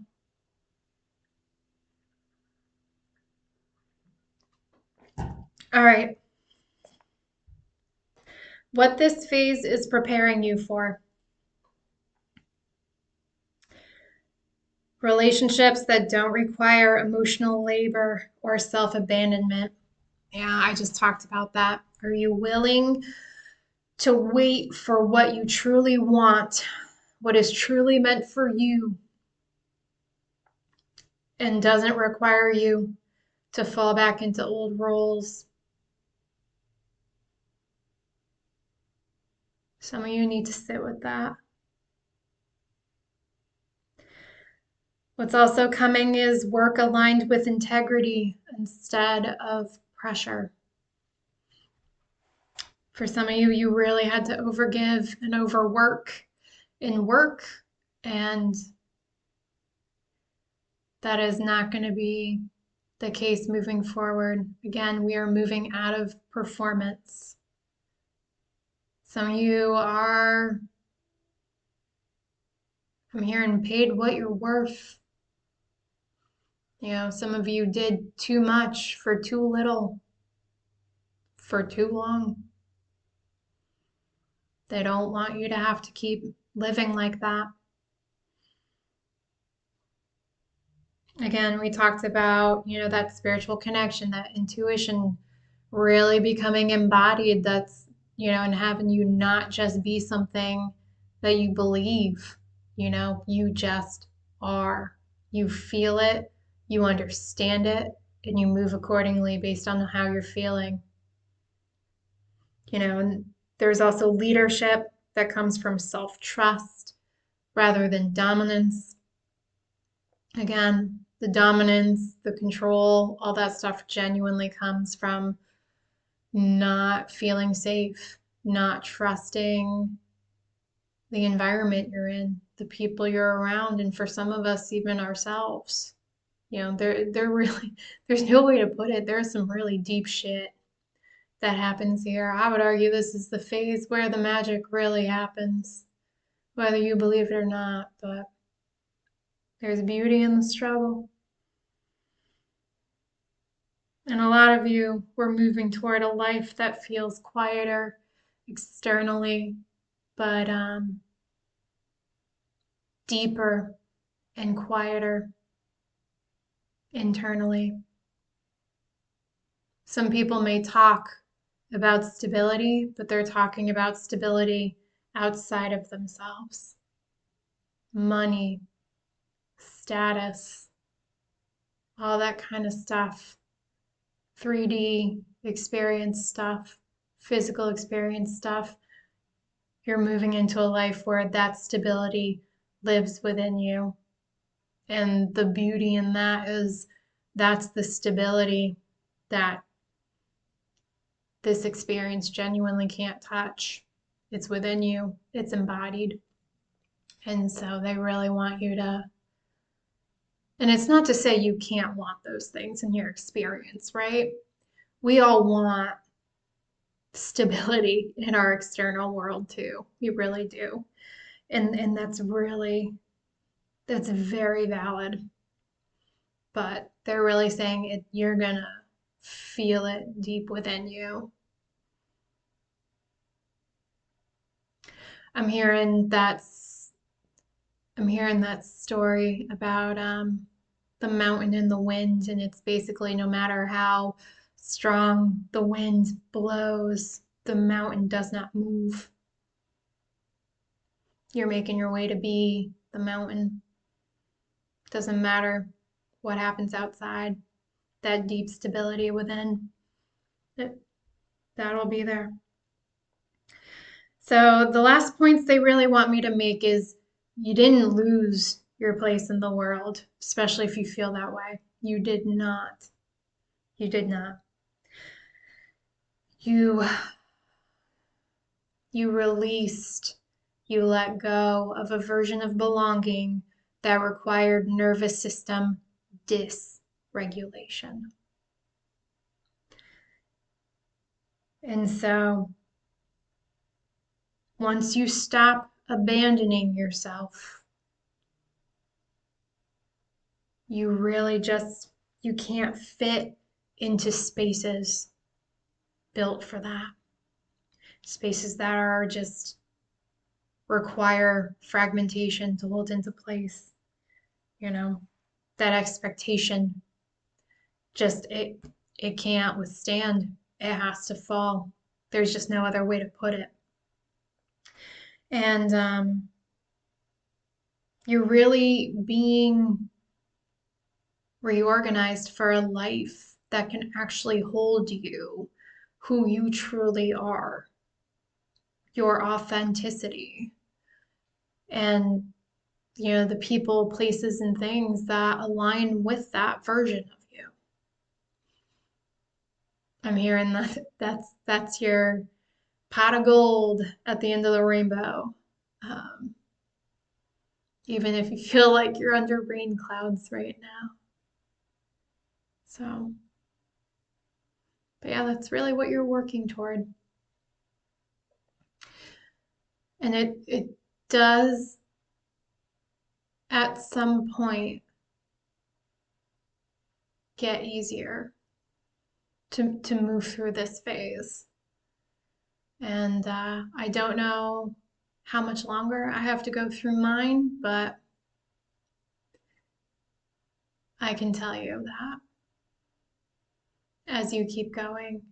All right. What this phase is preparing you for. Relationships that don't require emotional labor or self-abandonment. Yeah, I just talked about that. Are you willing to wait for what you truly want, what is truly meant for you, and doesn't require you to fall back into old roles? Some of you need to sit with that. What's also coming is work aligned with integrity instead of pressure. For some of you, you really had to overgive and overwork in work, and that is not going to be the case moving forward. Again, we are moving out of performance. Some of you are, I'm hearing, paid what you're worth. You know, some of you did too much for too little for too long. They don't want you to have to keep living like that. Again, we talked about, that spiritual connection, that intuition really becoming embodied. That's, and having you not just be something that you believe, you just are. You feel it, you understand it, and you move accordingly based on how you're feeling. And there's also leadership that comes from self-trust rather than dominance. Again, the dominance, the control, all that stuff genuinely comes from not feeling safe, not trusting the environment you're in, the people you're around, and for some of us, even ourselves. They're really, there's no way to put it. There's some really deep shit that happens here. I would argue this is the phase where the magic really happens, whether you believe it or not, but there's beauty in the struggle. And a lot of you were moving toward a life that feels quieter externally, but deeper and quieter internally. Some people may talk about stability, but they're talking about stability outside of themselves. Money, status, all that kind of stuff. 3D experience stuff, physical experience stuff. You're moving into a life where that stability lives within you. And the beauty in that is that's the stability that this experience genuinely can't touch. It's within you, it's embodied. And so they really want you to, and it's not to say you can't want those things in your experience, right? We all want stability in our external world too. We really do. And that's very valid. But they're really saying you're gonna feel it deep within you. I'm hearing that story about the mountain and the wind, and it's basically no matter how strong the wind blows, the mountain does not move. You're making your way to be the mountain. Doesn't matter what happens outside, that deep stability within, that'll be there. So the last points they really want me to make is you didn't lose your place in the world, especially if you feel that way. You did not. You did not. You released, you let go of a version of belonging that required nervous system dysregulation. And so once you stop abandoning yourself, you really you can't fit into spaces built for that. Spaces that are just require fragmentation to hold into place. That expectation it can't withstand. It has to fall. There's just no other way to put it. And you're really being reorganized for a life that can actually hold you, who you truly are, your authenticity, and the people, places, and things that align with that version of you. I'm hearing that's your pot of gold at the end of the rainbow. Even if you feel like you're under rain clouds right now. So, but yeah, that's really what you're working toward. And it does at some point get easier to move through this phase. And I don't know how much longer I have to go through mine, but I can tell you that as you keep going,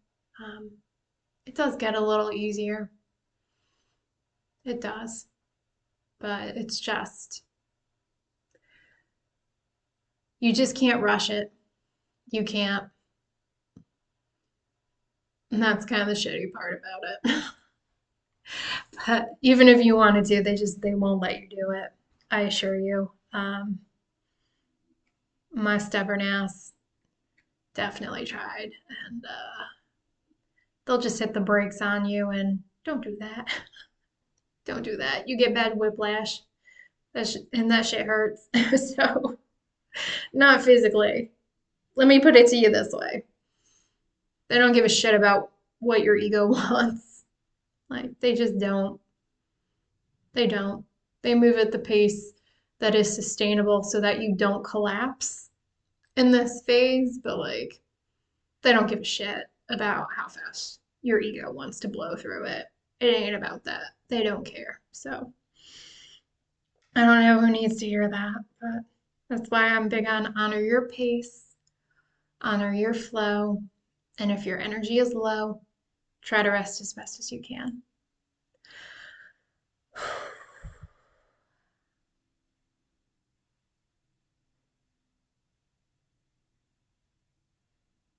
it does get a little easier. It does. But it's you just can't rush it. You can't. And that's kind of the shitty part about it. But even if you wanted to, they won't let you do it. I assure you. My stubborn ass definitely tried, and they'll just hit the brakes on you and don't do that. Don't do that. You get bad whiplash, and that shit hurts. So, not physically. Let me put it to you this way. They don't give a shit about what your ego wants. Like, they just don't. They don't. They move at the pace that is sustainable so that you don't collapse in this phase, but like, they don't give a shit about how fast your ego wants to blow through it. It ain't about that. They don't care. So I don't know who needs to hear that, but that's why I'm big on honor your pace, honor your flow, and if your energy is low, try to rest as best as you can.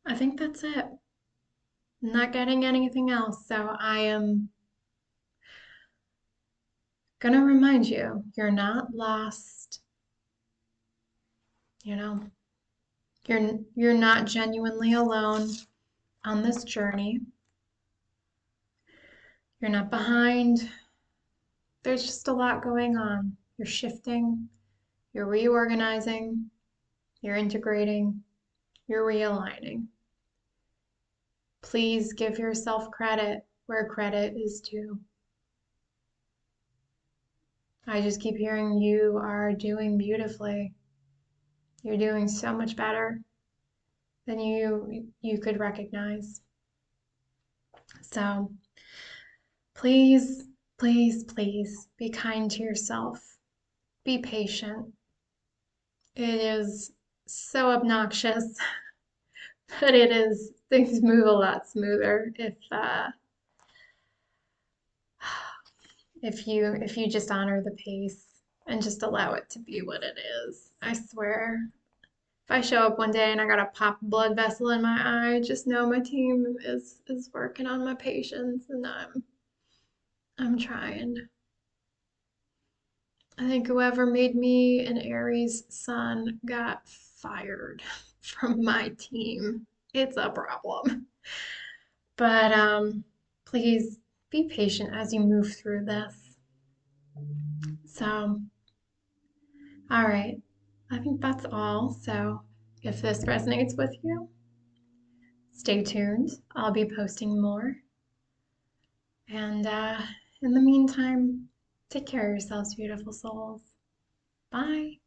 I think that's it. I'm not getting anything else, so I am gonna remind you, you're not lost. You know, you're not genuinely alone on this journey. You're not behind. There's just a lot going on. You're shifting, you're reorganizing, you're integrating, you're realigning. Please give yourself credit where credit is due. I just keep hearing you are doing beautifully. You're doing so much better than you could recognize. So please, please, please be kind to yourself. Be patient. It is so obnoxious, but things move a lot smoother if you just honor the pace and just allow it to be what it is. I swear. If I show up one day and I got a pop blood vessel in my eye, just know my team is working on my patience and I'm trying. I think whoever made me an Aries sun got fired from my team. It's a problem. But please be patient as you move through this. So, all right. I think that's all. So, if this resonates with you, stay tuned. I'll be posting more. And in the meantime, take care of yourselves, beautiful souls. Bye.